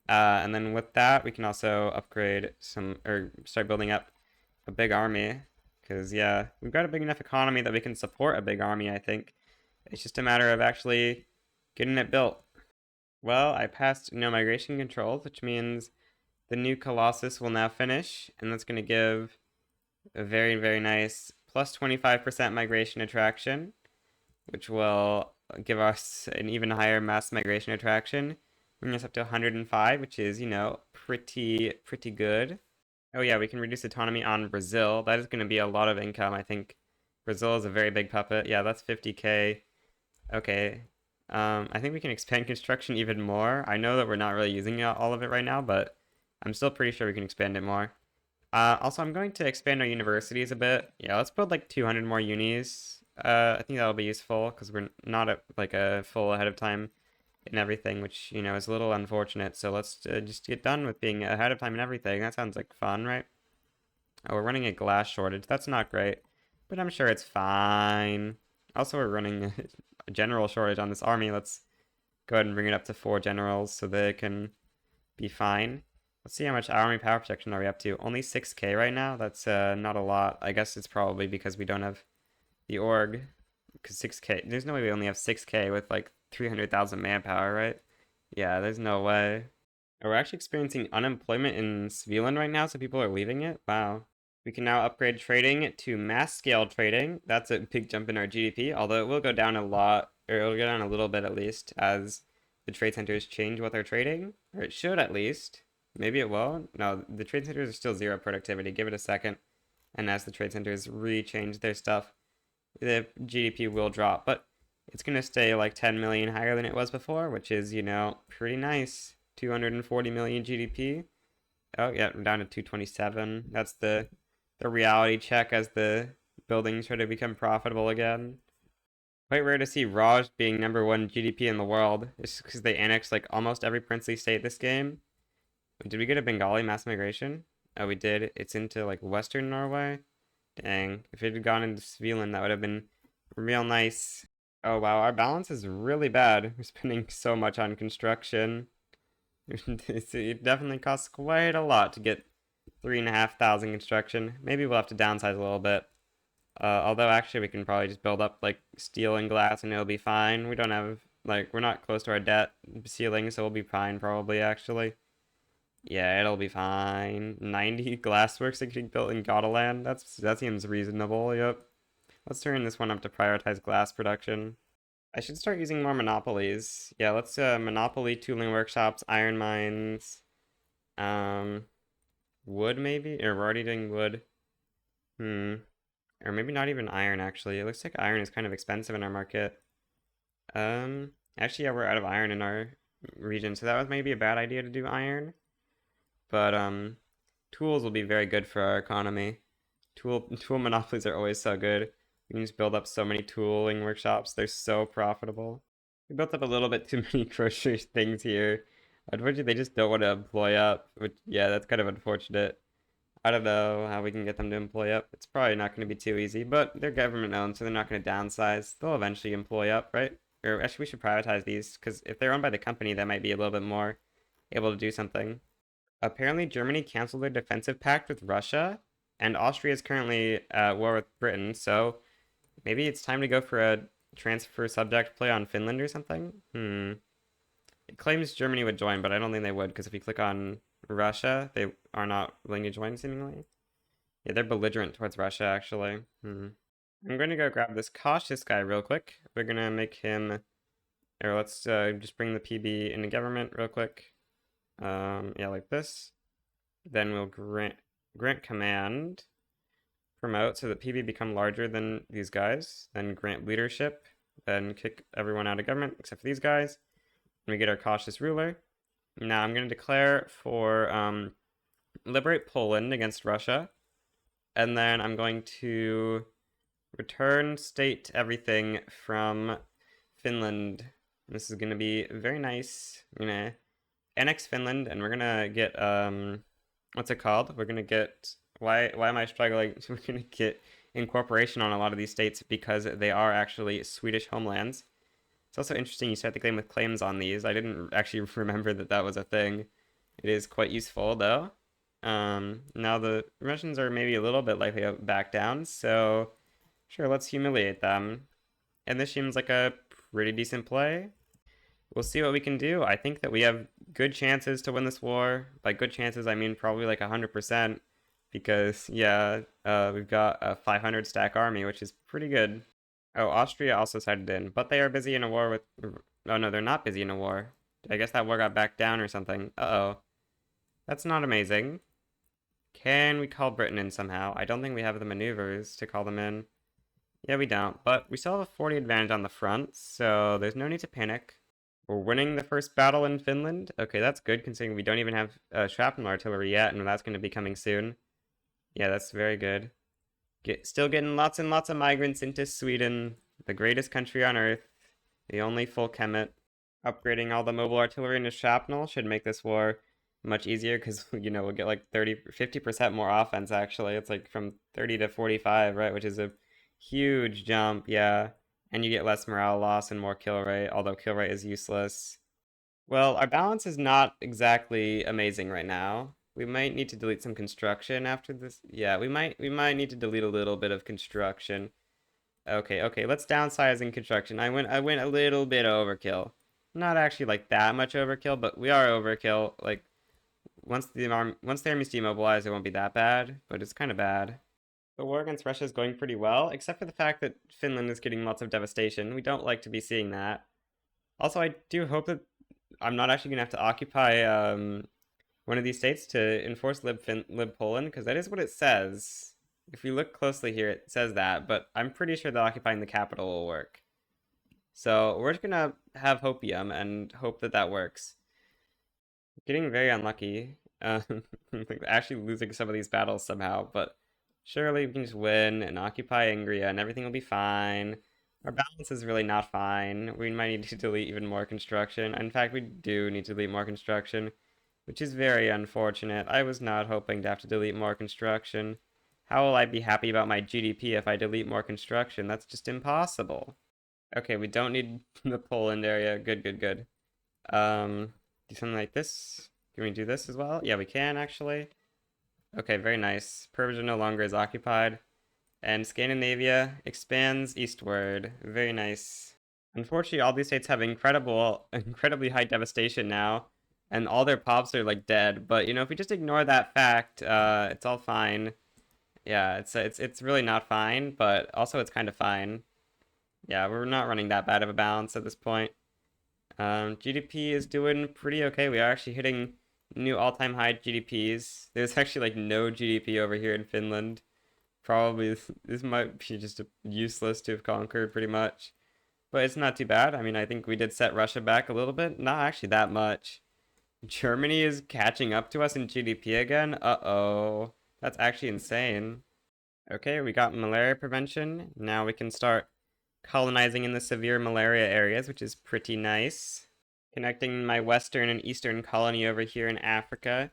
S1: And then with that, we can also upgrade some, or start building up a big army. Because, yeah, we've got a big enough economy that we can support a big army, I think. It's just a matter of actually getting it built. Well, I passed no migration controls, which means the new Colossus will now finish, and that's going to give a very, very nice plus 25% migration attraction, which will give us an even higher mass migration attraction, bring us up to 105, which is, you know, pretty good. Oh yeah, we can reduce autonomy on Brazil. That is going to be a lot of income, I think. Brazil is a very big puppet. Yeah, that's 50k. Okay. I think we can expand construction even more. I know that we're not really using all of it right now, but I'm still pretty sure we can expand it more. Also, I'm going to expand our universities a bit. Yeah, let's build like 200 more unis. I think that'll be useful because we're not at like a full ahead of time in everything, which, you know, is a little unfortunate. So let's just get done with being ahead of time in everything. That sounds like fun, right? Oh, we're running a glass shortage. That's not great, but I'm sure it's fine. Also, we're running a general shortage on this army. Let's go ahead and bring it up to 4 generals so they can be fine. Let's see how much army power protection are we up to. Only 6k right now. That's not a lot. I guess it's probably because we don't have the org. Because 6k, there's no way we only have 6k with like 300,000 manpower, right? Yeah, there's no way. We're actually experiencing unemployment in Svealand right now, so people are leaving it. Wow. We can now upgrade trading to mass scale trading. That's a big jump in our GDP, although it will go down a lot, or it'll go down a little bit at least, as the trade centers change what they're trading. Or it should at least. Maybe it will. No, the trade centers are still 0 productivity. Give it a second. And as the trade centers re-change their stuff, the GDP will drop. But it's going to stay like 10 million higher than it was before, which is, you know, pretty nice. 240 million GDP. Oh, yeah, we're down to 227. That's the reality check as the buildings try to become profitable again. Quite rare to see Raj being #1 GDP in the world. It's because they annexed like almost every princely state this game. Did we get a Bengali mass migration? Oh, we did. It's into like Western Norway. Dang. If it had gone into Svealand, that would have been real nice. Oh, wow. Our balance is really bad. We're spending so much on construction. It definitely costs quite a lot to get 3,500 construction. Maybe we'll have to downsize a little bit. Although actually we can probably just build up like steel and glass and it'll be fine. We don't have like we're not close to our debt ceiling, so we'll be fine probably actually. Yeah, it'll be fine. 90 glassworks are getting built in Gotaland. That seems reasonable, yep. Let's turn this one up to prioritize glass production. I should start using more monopolies. Yeah, let's monopoly tooling workshops, iron mines, um, wood maybe? Or we're already doing wood. Hmm. Or maybe not even iron actually. It looks like iron is kind of expensive in our market. Actually, yeah, we're out of iron in our region, so that was maybe a bad idea to do iron. But tools will be very good for our economy. Tool monopolies are always so good. We can just build up so many tooling workshops. They're so profitable. We built up a little bit too many grocery things here. Unfortunately, they just don't want to employ up, which, yeah, that's kind of unfortunate. I don't know how we can get them to employ up. It's probably not going to be too easy, but they're government owned, so they're not going to downsize. They'll eventually employ up, right? Or actually, we should privatize these, because if they're owned by the company, that might be a little bit more able to do something. Apparently, Germany canceled their defensive pact with Russia, and Austria is currently at war with Britain, so maybe it's time to go for a transfer subject play on Finland or something? It claims Germany would join, but I don't think they would, because if you click on Russia, they are not willing to join, seemingly. Yeah, they're belligerent towards Russia, actually. I'm going to go grab this cautious guy real quick. We're going to make him... Or let's just bring the PB into government real quick. Yeah, like this. Then we'll grant command, promote so that PB become larger than these guys. Then grant leadership. Then kick everyone out of government except for these guys. And we get our cautious ruler. Now I'm going to declare for liberate Poland against Russia. And then I'm going to return state everything from Finland. This is going to be very nice. I'm going to annex Finland, and we're going to get, what's it called? We're going to get, why am I struggling? We're going to get incorporation on a lot of these states because they are actually Swedish homelands. It's also interesting you start the game with claims on these. I didn't actually remember that that was a thing. It is quite useful, though. Now the Russians are maybe a little bit likely to back down, so sure, let's humiliate them. And this seems like a pretty decent play. We'll see what we can do. I think that we have good chances to win this war. By good chances, I mean probably like 100%, because, yeah, we've got a 500 stack army, which is pretty good. Oh, Austria also sided in, but they are busy in a war with... Oh, no, they're not busy in a war. I guess that war got backed down or something. Uh-oh. That's not amazing. Can we call Britain in somehow? I don't think we have the maneuvers to call them in. Yeah, we don't, but we still have a 40 advantage on the front, so there's no need to panic. We're winning the first battle in Finland. Okay, that's good considering we don't even have shrapnel artillery yet, and that's going to be coming soon. Yeah, that's very good. Still getting lots and lots of migrants into Sweden, the greatest country on earth, the only full chemet. Upgrading all the mobile artillery into shrapnel should make this war much easier because, you know, we'll get like 50% more offense actually. It's like from 30 to 45, right? Which is a huge jump, yeah. And you get less morale loss and more kill rate, although kill rate is useless. Well, our balance is not exactly amazing right now. We might need to delete some construction after this. Yeah, we might need to delete a little bit of construction. Okay, let's downsize in construction. I went a little bit overkill. Not actually like that much overkill, but we are overkill. Like once the army's demobilized, it won't be that bad, but it's kind of bad. The war against Russia is going pretty well, except for the fact that Finland is getting lots of devastation. We don't like to be seeing that. Also, I do hope that I'm not actually gonna have to occupy one of these states to enforce lib Poland, because that is what it says. If you look closely here, it says that, but I'm pretty sure that occupying the capital will work. So we're just gonna have hopium and hope that that works. Getting very unlucky. Like actually losing some of these battles somehow, but surely we can just win and occupy Ingria and everything will be fine. Our balance is really not fine. We might need to delete even more construction. In fact, we do need to delete more construction, which is very unfortunate. I was not hoping to have to delete more construction. How will I be happy about my GDP if I delete more construction? That's just impossible. Okay, we don't need the Poland area. Good. Do something like this. Can we do this as well? Yeah, we can actually. Okay, very nice. Persia no longer is occupied. And Scandinavia expands eastward. Very nice. Unfortunately, all these states have incredibly high devastation now. and all their pops are like dead. But you know, if we just ignore that fact, it's all fine. Yeah, it's really not fine, but also it's kind of fine. Yeah, we're not running that bad of a balance at this point. GDP is doing pretty okay. We are actually hitting new all-time high GDPs. There's actually like no GDP over here in Finland. Probably this might be just useless to have conquered pretty much. But it's not too bad. I mean, I think we did set Russia back a little bit. Not actually that much. Germany is catching up to us in GDP again. Uh-oh. That's actually insane. Okay, we got malaria prevention. Now we can start colonizing in the severe malaria areas, which is pretty nice. Connecting my western and eastern colony over here in Africa.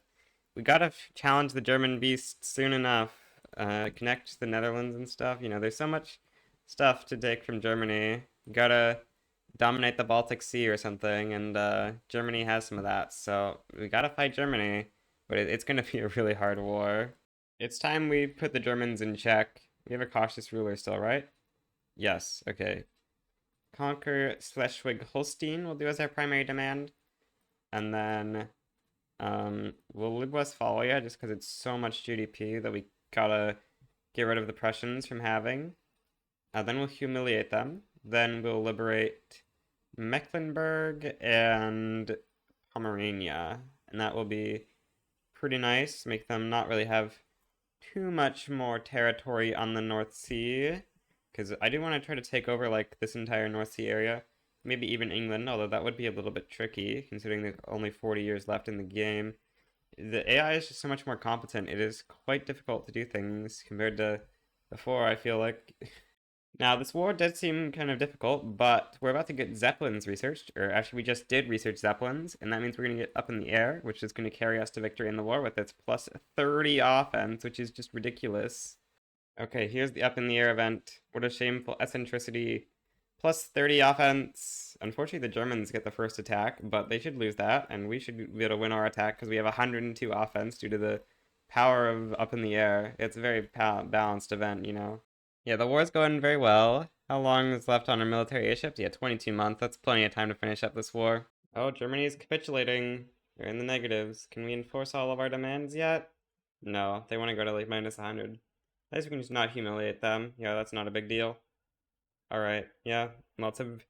S1: We gotta challenge the German beast soon enough. Connect the Netherlands and stuff. You know, there's so much stuff to take from Germany. You gotta dominate the Baltic Sea or something, and Germany has some of that. So we gotta fight Germany, but it's gonna be a really hard war. It's time we put the Germans in check. We have a cautious ruler still, right? Yes, okay. Conquer Schleswig-Holstein will do as our primary demand. And then we'll leave Westphalia just because it's so much GDP that we gotta get rid of the Prussians from having. Then we'll humiliate them. Then we'll liberate Mecklenburg and Pomerania. And that will be pretty nice. Make them not really have too much more territory on the North Sea. Because I do want to try to take over like this entire North Sea area. Maybe even England, although that would be a little bit tricky considering there's only 40 years left in the game. The AI is just so much more competent. It is quite difficult to do things compared to before, I feel like. Now, this war does seem kind of difficult, but we're about to get Zeppelins researched, or actually we just did research Zeppelins, and that means we're going to get up in the air, which is going to carry us to victory in the war with its plus 30 offense, which is just ridiculous. Okay, here's the up in the air event. What a shameful eccentricity. Plus 30 offense. Unfortunately, the Germans get the first attack, but they should lose that, and we should be able to win our attack because we have 102 offense due to the power of up in the air. It's a very balanced event, you know. Yeah, the war's going very well. How long is left on our military airships? Yeah, 22 months. That's plenty of time to finish up this war. Oh, Germany is capitulating. They're in the negatives. Can we enforce all of our demands yet? No, they want to go to like minus 100. At least we can just not humiliate them. Yeah, that's not a big deal. Alright, yeah. Lots of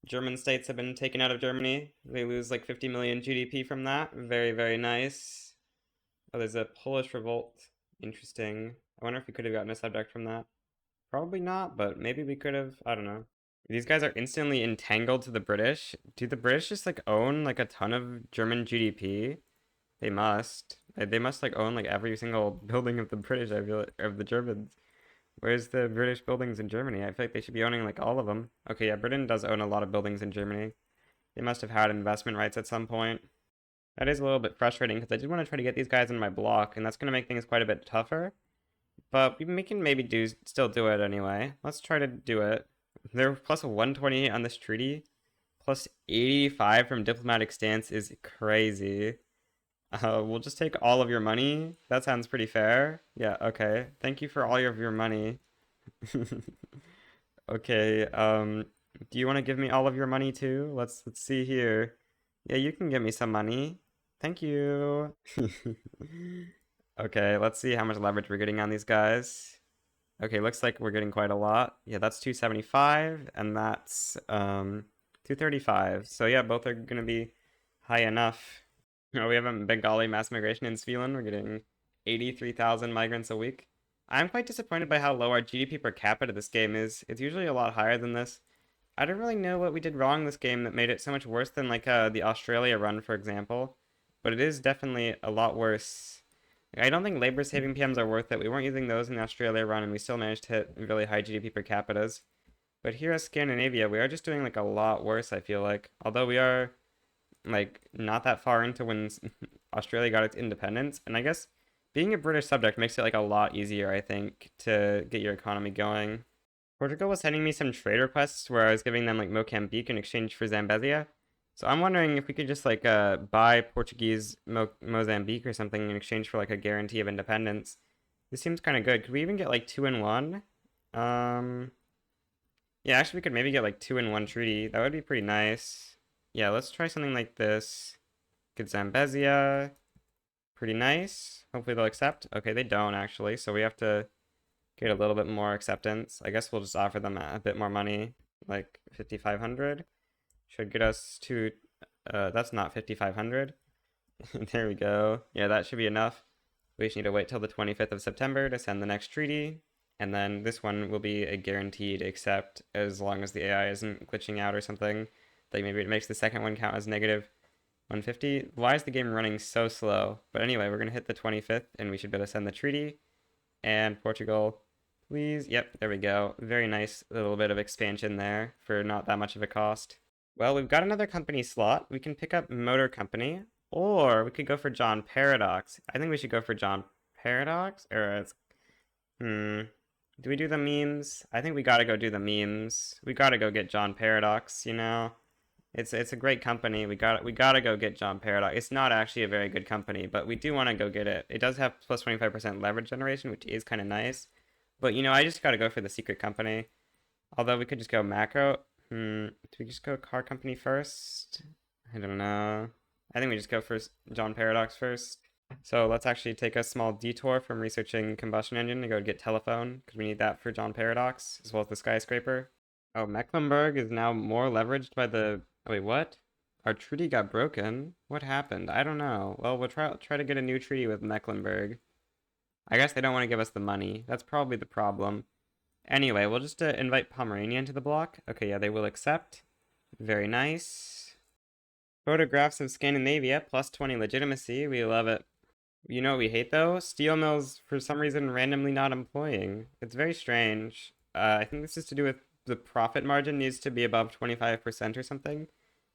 S1: German states have been taken out of Germany. They lose like 50 million GDP from that. Very, very nice. Oh, there's a Polish revolt. Interesting. I wonder if we could have gotten a subject from that. Probably not, but maybe we could have. I don't know. These guys are instantly entangled to the British. Do the British just like own like a ton of German GDP? They must. They must like own like every single building of the British, I feel, of the Germans. Where's the British buildings in Germany? I feel like they should be owning like all of them. Okay, yeah, Britain does own a lot of buildings in Germany. They must have had investment rights at some point. That is a little bit frustrating because I did want to try to get these guys in my block, and that's going to make things quite a bit tougher. But we can maybe still do it anyway. Let's try to do it. They're plus 128 on this treaty. Plus 85 from diplomatic stance is crazy. We'll just take all of your money. That sounds pretty fair. Yeah, okay. Thank you for all of your money. Okay, do you want to give me all of your money too? Let's see here. Yeah, you can give me some money. Thank you. Okay, let's see how much leverage we're getting on these guys. Okay, looks like we're getting quite a lot. Yeah, that's 275 and that's 235. So yeah, both are gonna be high enough. Oh, we have a Bengali mass migration in Svealand. We're getting 83,000 migrants a week. I'm quite disappointed by how low our GDP per capita this game is. It's usually a lot higher than this. I don't really know what we did wrong this game that made it so much worse than like the Australia run, for example. But it is definitely a lot worse. I don't think labor saving PMs are worth it. We weren't using those in the Australia run and we still managed to hit really high GDP per capitas. But here at Scandinavia, we are just doing like a lot worse, I feel like. Although we are like not that far into when Australia got its independence, and I guess being a British subject makes it like a lot easier, I think, to get your economy going. Portugal was sending me some trade requests where I was giving them like Mozambique in exchange for Zambezia. So I'm wondering if we could just like buy Portuguese Mozambique or something in exchange for like a guarantee of independence. This seems kind of good. Could we even get like 2-in-1? Um, yeah, actually we could maybe get like 2-in-1 treaty. That would be pretty nice. Yeah, let's try something like this. Get Zambezia. Pretty nice. Hopefully they'll accept. Okay, they don't actually, so we have to get a little bit more acceptance. I guess we'll just offer them a bit more money, like 5,500. Should get us to, that's not 5,500. There we go. Yeah, that should be enough. We just need to wait till the 25th of September to send the next treaty. And then this one will be a guaranteed accept as long as the AI isn't glitching out or something. Like maybe it makes the second one count as negative 150. Why is the game running so slow? But anyway, we're going to hit the 25th and we should be able to send the treaty. And Portugal, please. Yep, there we go. Very nice little bit of expansion there for not that much of a cost. Well, we've got another company slot. We can pick up Motor Company, or we could go for John Paradox. I think we should go for John Paradox, or do we do the memes? I think we gotta go do the memes. We gotta go get John Paradox, you know? It's a great company. We gotta go get John Paradox. It's not actually a very good company, but we do want to go get it. It does have plus 25% leverage generation, which is kind of nice. But you know, I just gotta go for the secret company. Although we could just go macro. Do we just go car company first? I don't know. I think we just go for John Paradox first. So let's actually take a small detour from researching combustion engine and go get telephone, because we need that for John Paradox, as well as the skyscraper. Oh, Mecklenburg is now more leveraged by the... Oh, wait, what? Our treaty got broken? What happened? I don't know. Well, we'll try to get a new treaty with Mecklenburg. I guess they don't want to give us the money. That's probably the problem. Anyway, we'll just invite Pomerania into the block. Okay, yeah, they will accept. Very nice. Photographs of Scandinavia, plus 20 legitimacy. We love it. You know what we hate, though? Steel mills, for some reason, randomly not employing. It's very strange. I think this is to do with the profit margin needs to be above 25% or something.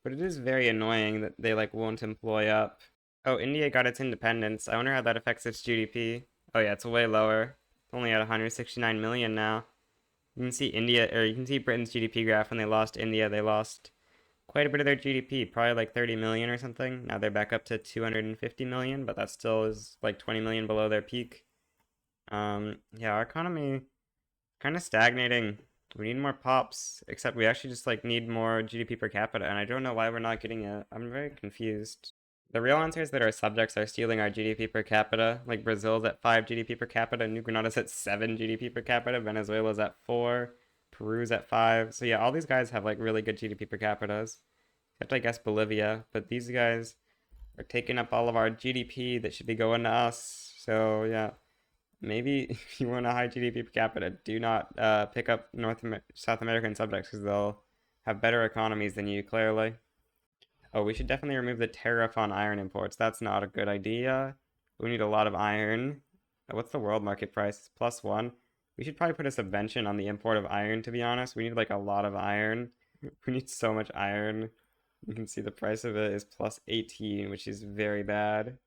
S1: But it is very annoying that they, like, won't employ up. Oh, India got its independence. I wonder how that affects its GDP. Oh, yeah, it's way lower. It's only at 169 million now. You can see you can see Britain's GDP graph. When they lost India, they lost quite a bit of their GDP, probably like 30 million or something. Now they're back up to 250 million, but that still is like 20 million below their peak. Yeah, our economy kind of stagnating. We need more pops, except we actually just like need more GDP per capita, and I don't know why we're not getting it. I'm very confused. The real answer is that our subjects are stealing our GDP per capita. Like Brazil's at 5 GDP per capita, New Granada's at 7 GDP per capita, Venezuela's at 4, Peru's at 5. So yeah, all these guys have like really good GDP per capitas. Except I guess Bolivia, but these guys are taking up all of our GDP that should be going to us. So yeah, maybe if you want a high GDP per capita, do not pick up South American subjects because they'll have better economies than you, clearly. Oh, we should definitely remove the tariff on iron imports. That's not a good idea. We need a lot of iron. What's the world market price? It's +1. We should probably put a subvention on the import of iron, to be honest. We need like a lot of iron. We need so much iron. You can see the price of it is +18, which is very bad.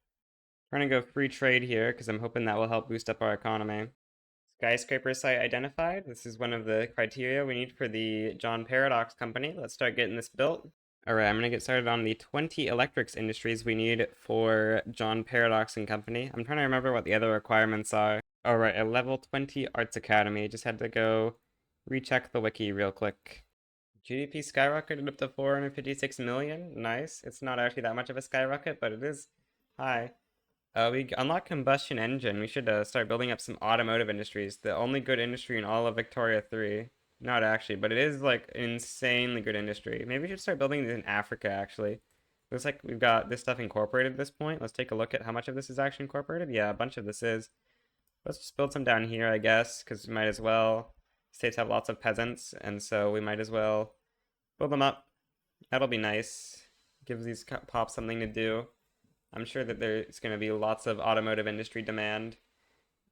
S1: Trying to go free trade here because I'm hoping that will help boost up our economy. Skyscraper site identified. This is one of the criteria we need for the John Paradox company. Let's start getting this built. Alright, I'm going to get started on the 20 electrics industries we need for John Paradox and Company. I'm trying to remember what the other requirements are. Alright, a level 20 arts academy. Just had to go recheck the wiki real quick. GDP skyrocketed up to 456 million. Nice. It's not actually that much of a skyrocket, but it is high. We unlock combustion engine. We should start building up some automotive industries. The only good industry in all of Victoria 3. Not actually, but it is like an insanely good industry. Maybe we should start building these in Africa, actually. Looks like we've got this stuff incorporated at this point. Let's take a look at how much of this is actually incorporated. Yeah, a bunch of this is. Let's just build some down here, I guess, because we might as well. States have lots of peasants, and so we might as well build them up. That'll be nice. Gives these pops something to do. I'm sure that there's going to be lots of automotive industry demand.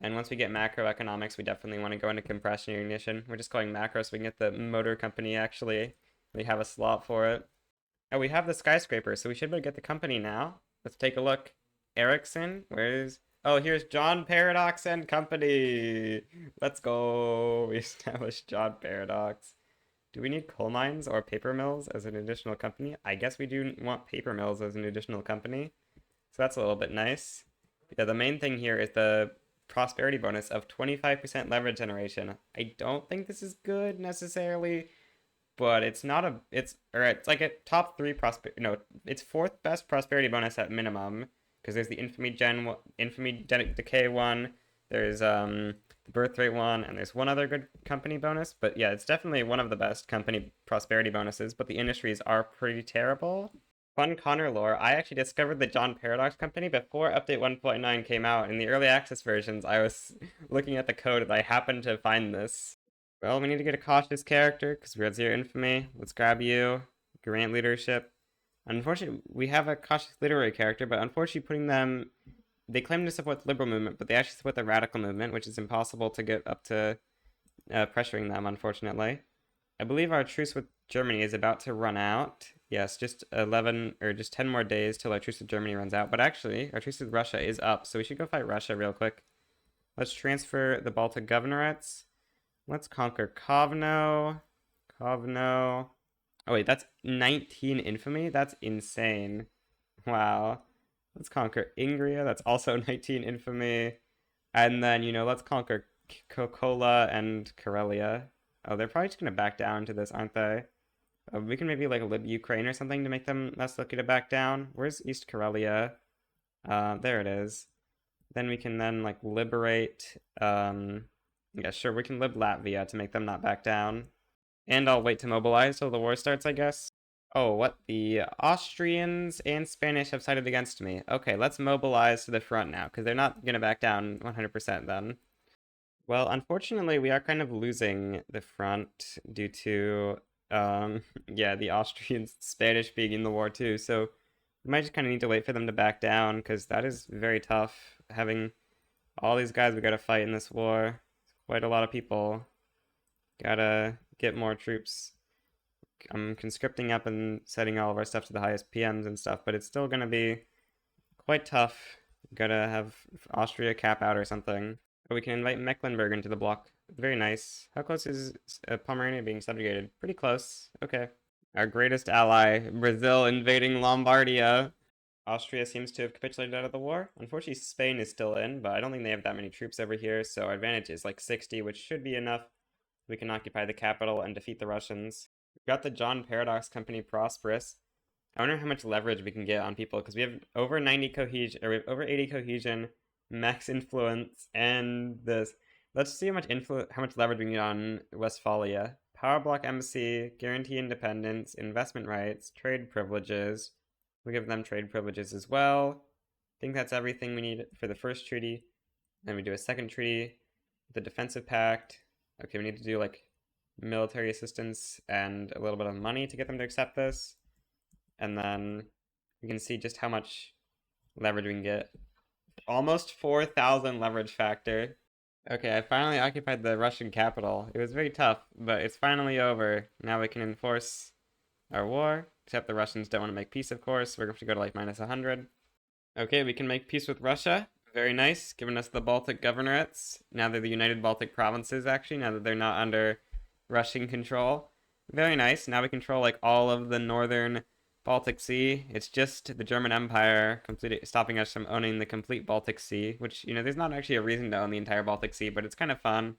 S1: And once we get macroeconomics, we definitely want to go into compression ignition. We're just going macro so we can get the motor company, actually. We have a slot for it. Oh, we have the skyscraper, so we should be able to get the company now. Let's take a look. Ericsson, where's... Oh, here's John Paradox and Company. Let's go. We established John Paradox. Do we need coal mines or paper mills as an additional company? I guess we do want paper mills as an additional company. So that's a little bit nice. Yeah, the main thing here is the prosperity bonus of 25% leverage generation. I don't think this is good necessarily, but it's not a, it's like a top 3 no, it's 4th best prosperity bonus at minimum, because there's the infamy decay one, there's the birth rate one, and there's one other good company bonus. But yeah, it's definitely one of the best company prosperity bonuses, but the industries are pretty terrible. Fun Connor lore, I actually discovered the John Paradox Company before update 1.9 came out. In the early access versions, I was looking at the code and I happened to find this. Well, we need to get a cautious character because we're at 0 infamy. Let's grab you. Grant leadership. Unfortunately, we have a cautious literary character, but unfortunately putting them... They claim to support the liberal movement, but they actually support the radical movement, which is impossible to get up to pressuring them, unfortunately. I believe our truce with Germany is about to run out. Yes, just 11 or just 10 more days till our truce with Germany runs out. But actually, our truce with Russia is up, so we should go fight Russia real quick. Let's transfer the Baltic governorates. Let's conquer Kovno. Kovno. Oh wait, that's 19 infamy? That's insane. Wow. Let's conquer Ingria. That's also 19 infamy. And then, let's conquer Kokola and Karelia. Oh, they're probably just going to back down to this, aren't they? We can maybe like lib Ukraine or something to make them less likely to back down. Where's East Karelia? There it is. Then we can then like liberate, yeah, sure, we can lib Latvia to make them not back down. And I'll wait to mobilize till the war starts, I guess. Oh, what? The Austrians and Spanish have sided against me. Okay, let's mobilize to the front now, because they're not going to back down 100% then. Well, unfortunately, we are kind of losing the front due to, yeah, the Austrians, Spanish being in the war too. So we might just kind of need to wait for them to back down, because that is very tough. Having all these guys we gotta fight in this war. Quite a lot of people. Gotta get more troops. I'm conscripting up and setting all of our stuff to the highest PMs and stuff, but it's still gonna be quite tough. Gotta have Austria cap out or something. We can invite Mecklenburg into the block. Very nice. How close is Pomerania being subjugated? Pretty close. Okay. Our greatest ally, Brazil invading Lombardia. Austria seems to have capitulated out of the war. Unfortunately, Spain is still in, but I don't think they have that many troops over here, so our advantage is like 60, which should be enough. We can occupy the capital and defeat the Russians. We've got the John Paradox Company prosperous. I wonder how much leverage we can get on people, because we have over 90 cohesion, or we have over 80 cohesion, max influence, and this. Let's see how much leverage we can get on Westphalia. Power block embassy, guarantee independence, investment rights, trade privileges. We'll give them trade privileges as well. I think that's everything we need for the first treaty. Then we do a second treaty, the defensive pact. Okay, we need to do like military assistance and a little bit of money to get them to accept this. And then we can see just how much leverage we can get. Almost 4,000 leverage factor. Okay, I finally occupied the Russian capital. It was very tough, but it's finally over. Now we can enforce our war, except the Russians don't want to make peace, of course. We're going to go to like minus 100. Okay, we can make peace with Russia. Very nice, giving us the Baltic governorates. Now they're the United Baltic Provinces, actually, now that they're not under Russian control. Very nice. Now we control like all of the northern Baltic Sea. It's just the German Empire stopping us from owning the complete Baltic Sea, which, there's not actually a reason to own the entire Baltic Sea, but it's kind of fun.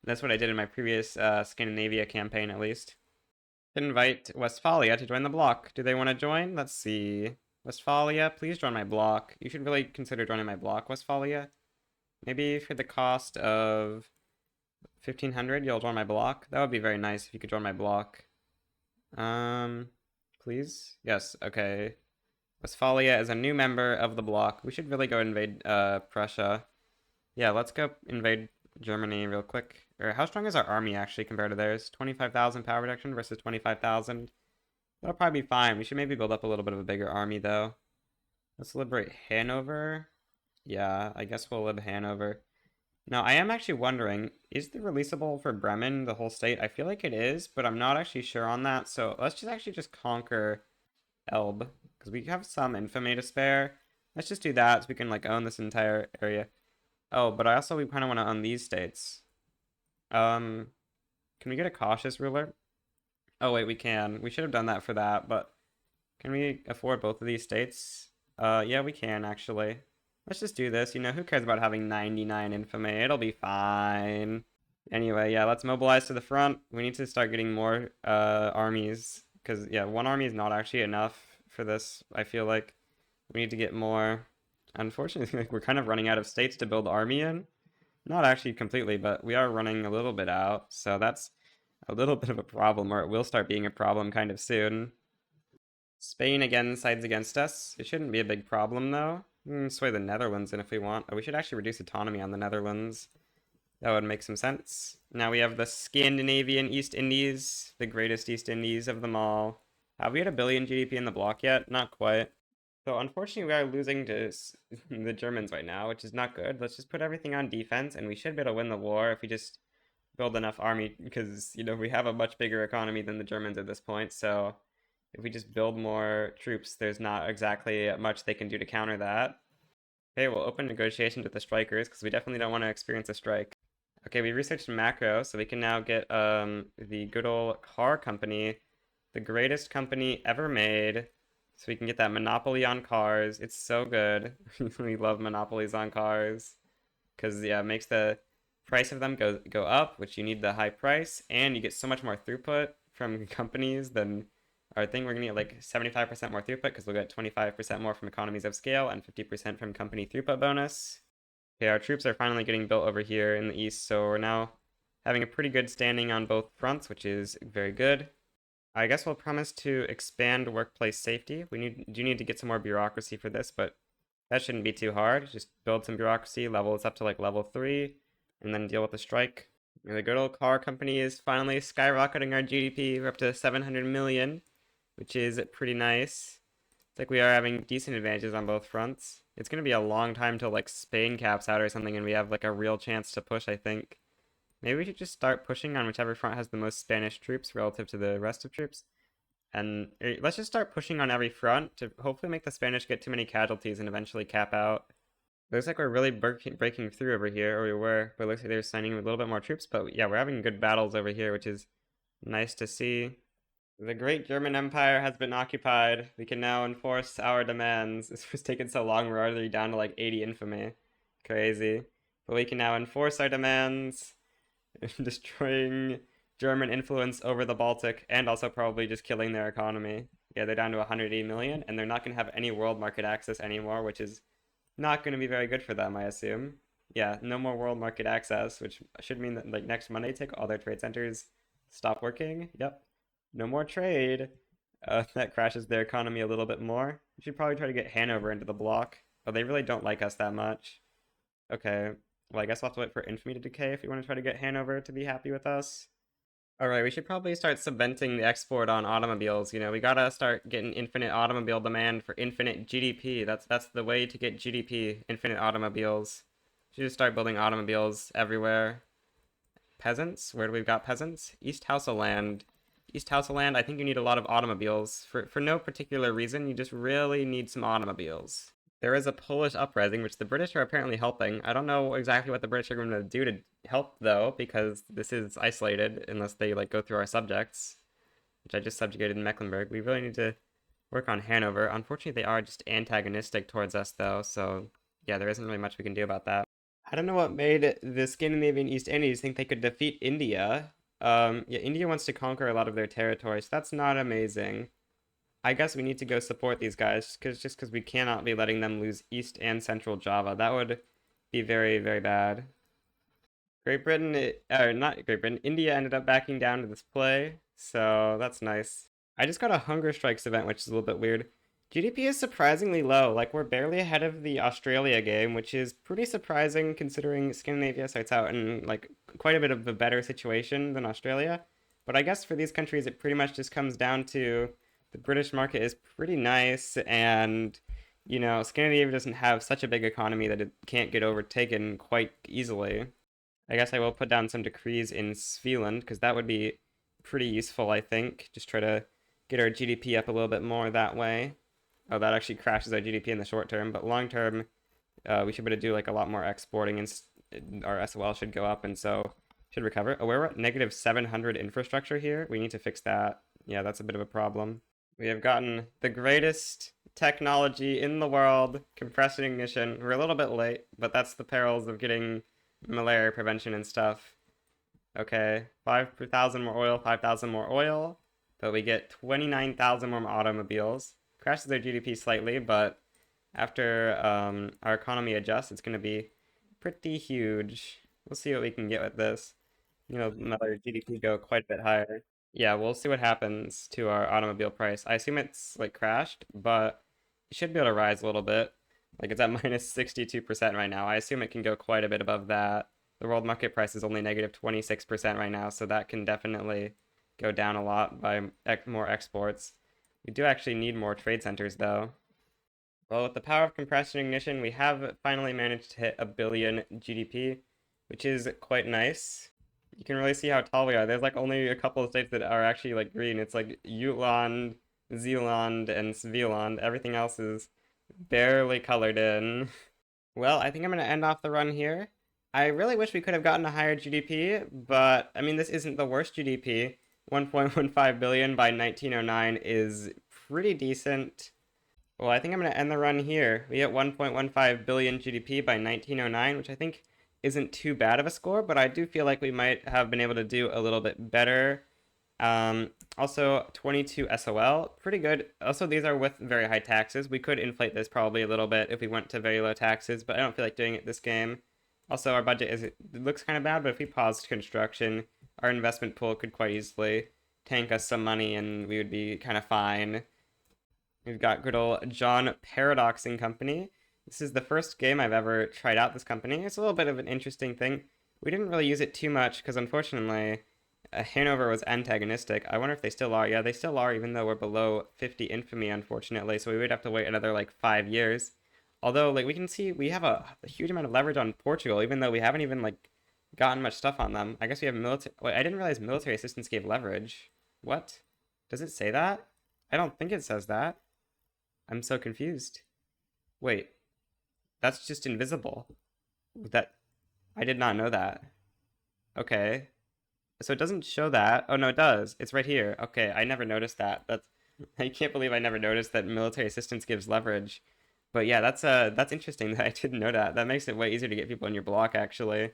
S1: That's what I did in my previous Scandinavia campaign, at least. Invite Westphalia to join the bloc. Do they want to join? Let's see. Westphalia, please join my bloc. You should really consider joining my bloc, Westphalia. Maybe for the cost of 1,500, you'll join my bloc. That would be very nice if you could join my bloc. Please? Yes, okay. Westphalia is a new member of the bloc. We should really go invade Prussia. Yeah, let's go invade Germany real quick. Or how strong is our army actually compared to theirs? 25,000 power reduction versus 25,000. That'll probably be fine. We should maybe build up a little bit of a bigger army though. Let's liberate Hanover. Yeah, I guess we'll lib Hanover. Now, I am actually wondering, is the releasable for Bremen, the whole state? I feel like it is, but I'm not actually sure on that. So let's just conquer Elbe, because we have some infamy to spare. Let's just do that so we can like own this entire area. Oh, but we kind of want to own these states. Can we get a cautious ruler? Oh wait, we can. We should have done that for that, but can we afford both of these states? Yeah, we can actually. Let's just do this. Who cares about having 99 infamy? It'll be fine. Anyway, yeah, let's mobilize to the front. We need to start getting more armies because yeah, one army is not actually enough for this. I feel like we need to get more. Unfortunately, like we're kind of running out of states to build army in. Not actually completely, but we are running a little bit out. So that's a little bit of a problem, or it will start being a problem kind of soon. Spain again sides against us. It shouldn't be a big problem though. We can sway the Netherlands in if we want. Oh, we should actually reduce autonomy on the Netherlands. That would make some sense. Now we have the Scandinavian East Indies, the greatest East Indies of them all. Have we had a billion GDP in the block yet? Not quite. So unfortunately, we are losing to the Germans right now, which is not good. Let's just put everything on defense, and we should be able to win the war if we just build enough army, because, you know, we have a much bigger economy than the Germans at this point, so if we just build more troops, there's not exactly much they can do to counter that. Okay, we'll open negotiations with the strikers, because we definitely don't want to experience a strike. Okay, we researched macro, so we can now get the good old car company, the greatest company ever made. So we can get that monopoly on cars. It's so good. We love monopolies on cars. Because yeah, it makes the price of them go up, which you need the high price, and you get so much more throughput from companies than our thing. We're gonna get like 75% more throughput because we'll get 25% more from economies of scale and 50% from company throughput bonus. Okay, our troops are finally getting built over here in the east, so we're now having a pretty good standing on both fronts, which is very good. I guess we'll promise to expand workplace safety. We do need to get some more bureaucracy for this, but that shouldn't be too hard. Just build some bureaucracy, level this up to like level 3, and then deal with the strike. And the good old car company is finally skyrocketing our GDP. We're up to 700 million, which is pretty nice. It's like we are having decent advantages on both fronts. It's going to be a long time till like Spain caps out or something and we have like a real chance to push, I think. Maybe we should just start pushing on whichever front has the most Spanish troops relative to the rest of troops. And let's just start pushing on every front to hopefully make the Spanish get too many casualties and eventually cap out. Looks like we're really breaking through over here, or we were, but it looks like they're sending a little bit more troops. But yeah, we're having good battles over here, which is nice to see. The great German Empire has been occupied. We can now enforce our demands. This was taking so long, we're already down to like 80 infamy. Crazy. But we can now enforce our demands, destroying German influence over the Baltic, and also probably just killing their economy. Yeah, they're down to 180 million, and they're not going to have any world market access anymore, which is not going to be very good for them, I assume. Yeah, no more world market access, which should mean that like next Monday, take all their trade centers stop working. Yep, no more trade. That crashes their economy a little bit more. We should probably try to get Hanover into the block. Oh, they really don't like us that much. Okay, well, I guess we'll have to wait for infamy to decay if we want to try to get Hanover to be happy with us. Alright, we should probably start subventing the export on automobiles. You know, we gotta start getting infinite automobile demand for infinite GDP. That's the way to get GDP, infinite automobiles. Should just start building automobiles everywhere. Peasants? Where do we got peasants? East Houseland. East Houseland, I think you need a lot of automobiles. For no particular reason, you just really need some automobiles. There is a Polish uprising, which the British are apparently helping. I don't know exactly what the British are going to do to help, though, because this is isolated unless they, like, go through our subjects, which I just subjugated in Mecklenburg. We really need to work on Hanover. Unfortunately, they are just antagonistic towards us, though, so, yeah, there isn't really much we can do about that. I don't know what made the Scandinavian East Indies think they could defeat India. Yeah, India wants to conquer a lot of their territory, so that's not amazing. I guess we need to go support these guys just because we cannot be letting them lose East and Central Java. That would be very, very bad. Great Britain, or not Great Britain, India ended up backing down to this play, so that's nice. I just got a hunger strikes event, which is a little bit weird. GDP is surprisingly low. Like, we're barely ahead of the Australia game, which is pretty surprising considering Scandinavia starts out in, like, quite a bit of a better situation than Australia. But I guess for these countries, it pretty much just comes down to the British market is pretty nice, and, you know, Scandinavia doesn't have such a big economy that it can't get overtaken quite easily. I guess I will put down some decrees in Svealand, because that would be pretty useful, I think. Just try to get our GDP up a little bit more that way. Oh, that actually crashes our GDP in the short term, but long term, we should be able to do like a lot more exporting, and our SOL should go up, and so should recover. Oh, we're at negative 700 infrastructure here. We need to fix that. Yeah, that's a bit of a problem. We have gotten the greatest technology in the world, compression ignition. We're a little bit late, but that's the perils of getting malaria prevention and stuff. Okay, 5,000 more oil, 5,000 more oil, but we get 29,000 more automobiles. Crashes their GDP slightly, but after our economy adjusts, it's going to be pretty huge. We'll see what we can get with this. Another GDP go quite a bit higher. Yeah, we'll see what happens to our automobile price. I assume it's like crashed, but it should be able to rise a little bit. Like it's at minus 62% right now. I assume it can go quite a bit above that. The world market price is only negative 26% right now, so that can definitely go down a lot by more exports. We do actually need more trade centers though. Well, with the power of compression ignition, we have finally managed to hit a billion GDP, which is quite nice. You can really see how tall we are. There's like only a couple of states that are actually like green. It's like Jutland, Zeeland, and Svealand. Everything else is barely colored in. Well, I think I'm going to end off the run here. I really wish we could have gotten a higher GDP, but I mean, this isn't the worst GDP. 1.15 billion by 1909 is pretty decent. Well, I think I'm going to end the run here. We hit 1.15 billion GDP by 1909, which I think isn't too bad of a score, but I do feel like we might have been able to do a little bit better. Also, 22 SOL, pretty good. Also, these are with very high taxes. We could inflate this probably a little bit if we went to very low taxes, but I don't feel like doing it this game. Also, our budget it looks kind of bad, but if we paused construction, our investment pool could quite easily tank us some money and we would be kind of fine. We've got good old John Paradoxing Company. This is the first game I've ever tried out this company. It's a little bit of an interesting thing. We didn't really use it too much because unfortunately Hanover was antagonistic. I wonder if they still are. Yeah, they still are, even though we're below 50 infamy, unfortunately. So we would have to wait another like 5 years. Although, like we can see, we have a huge amount of leverage on Portugal, even though we haven't even like gotten much stuff on them. I guess we have military. Wait, I didn't realize military assistance gave leverage. What? Does it say that? I don't think it says that. I'm so confused. Wait, that's just invisible. That I did not know that. Okay. So it doesn't show that. Oh no, it does. It's right here. Okay, I never noticed that. That's I can't believe I never noticed that military assistance gives leverage. But yeah, that's interesting that I didn't know that. That makes it way easier to get people in your block actually.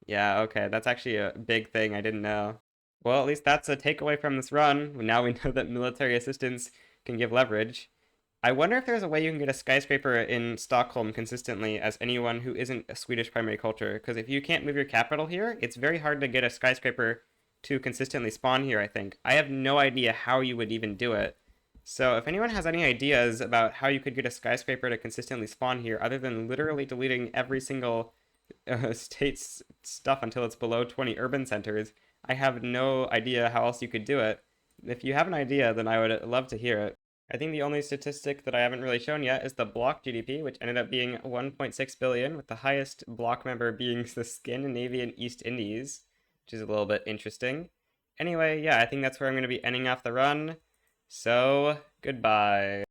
S1: Yeah, okay. That's actually a big thing I didn't know. Well, at least that's a takeaway from this run. Now we know that military assistance can give leverage. I wonder if there's a way you can get a skyscraper in Stockholm consistently as anyone who isn't a Swedish primary culture. Because if you can't move your capital here, it's very hard to get a skyscraper to consistently spawn here, I think. I have no idea how you would even do it. So if anyone has any ideas about how you could get a skyscraper to consistently spawn here, other than literally deleting every single state's stuff until it's below 20 urban centers, I have no idea how else you could do it. If you have an idea, then I would love to hear it. I think the only statistic that I haven't really shown yet is the block GDP, which ended up being 1.6 billion, with the highest block member being the Scandinavian East Indies, which is a little bit interesting. Anyway, yeah, I think that's where I'm going to be ending off the run. So, goodbye.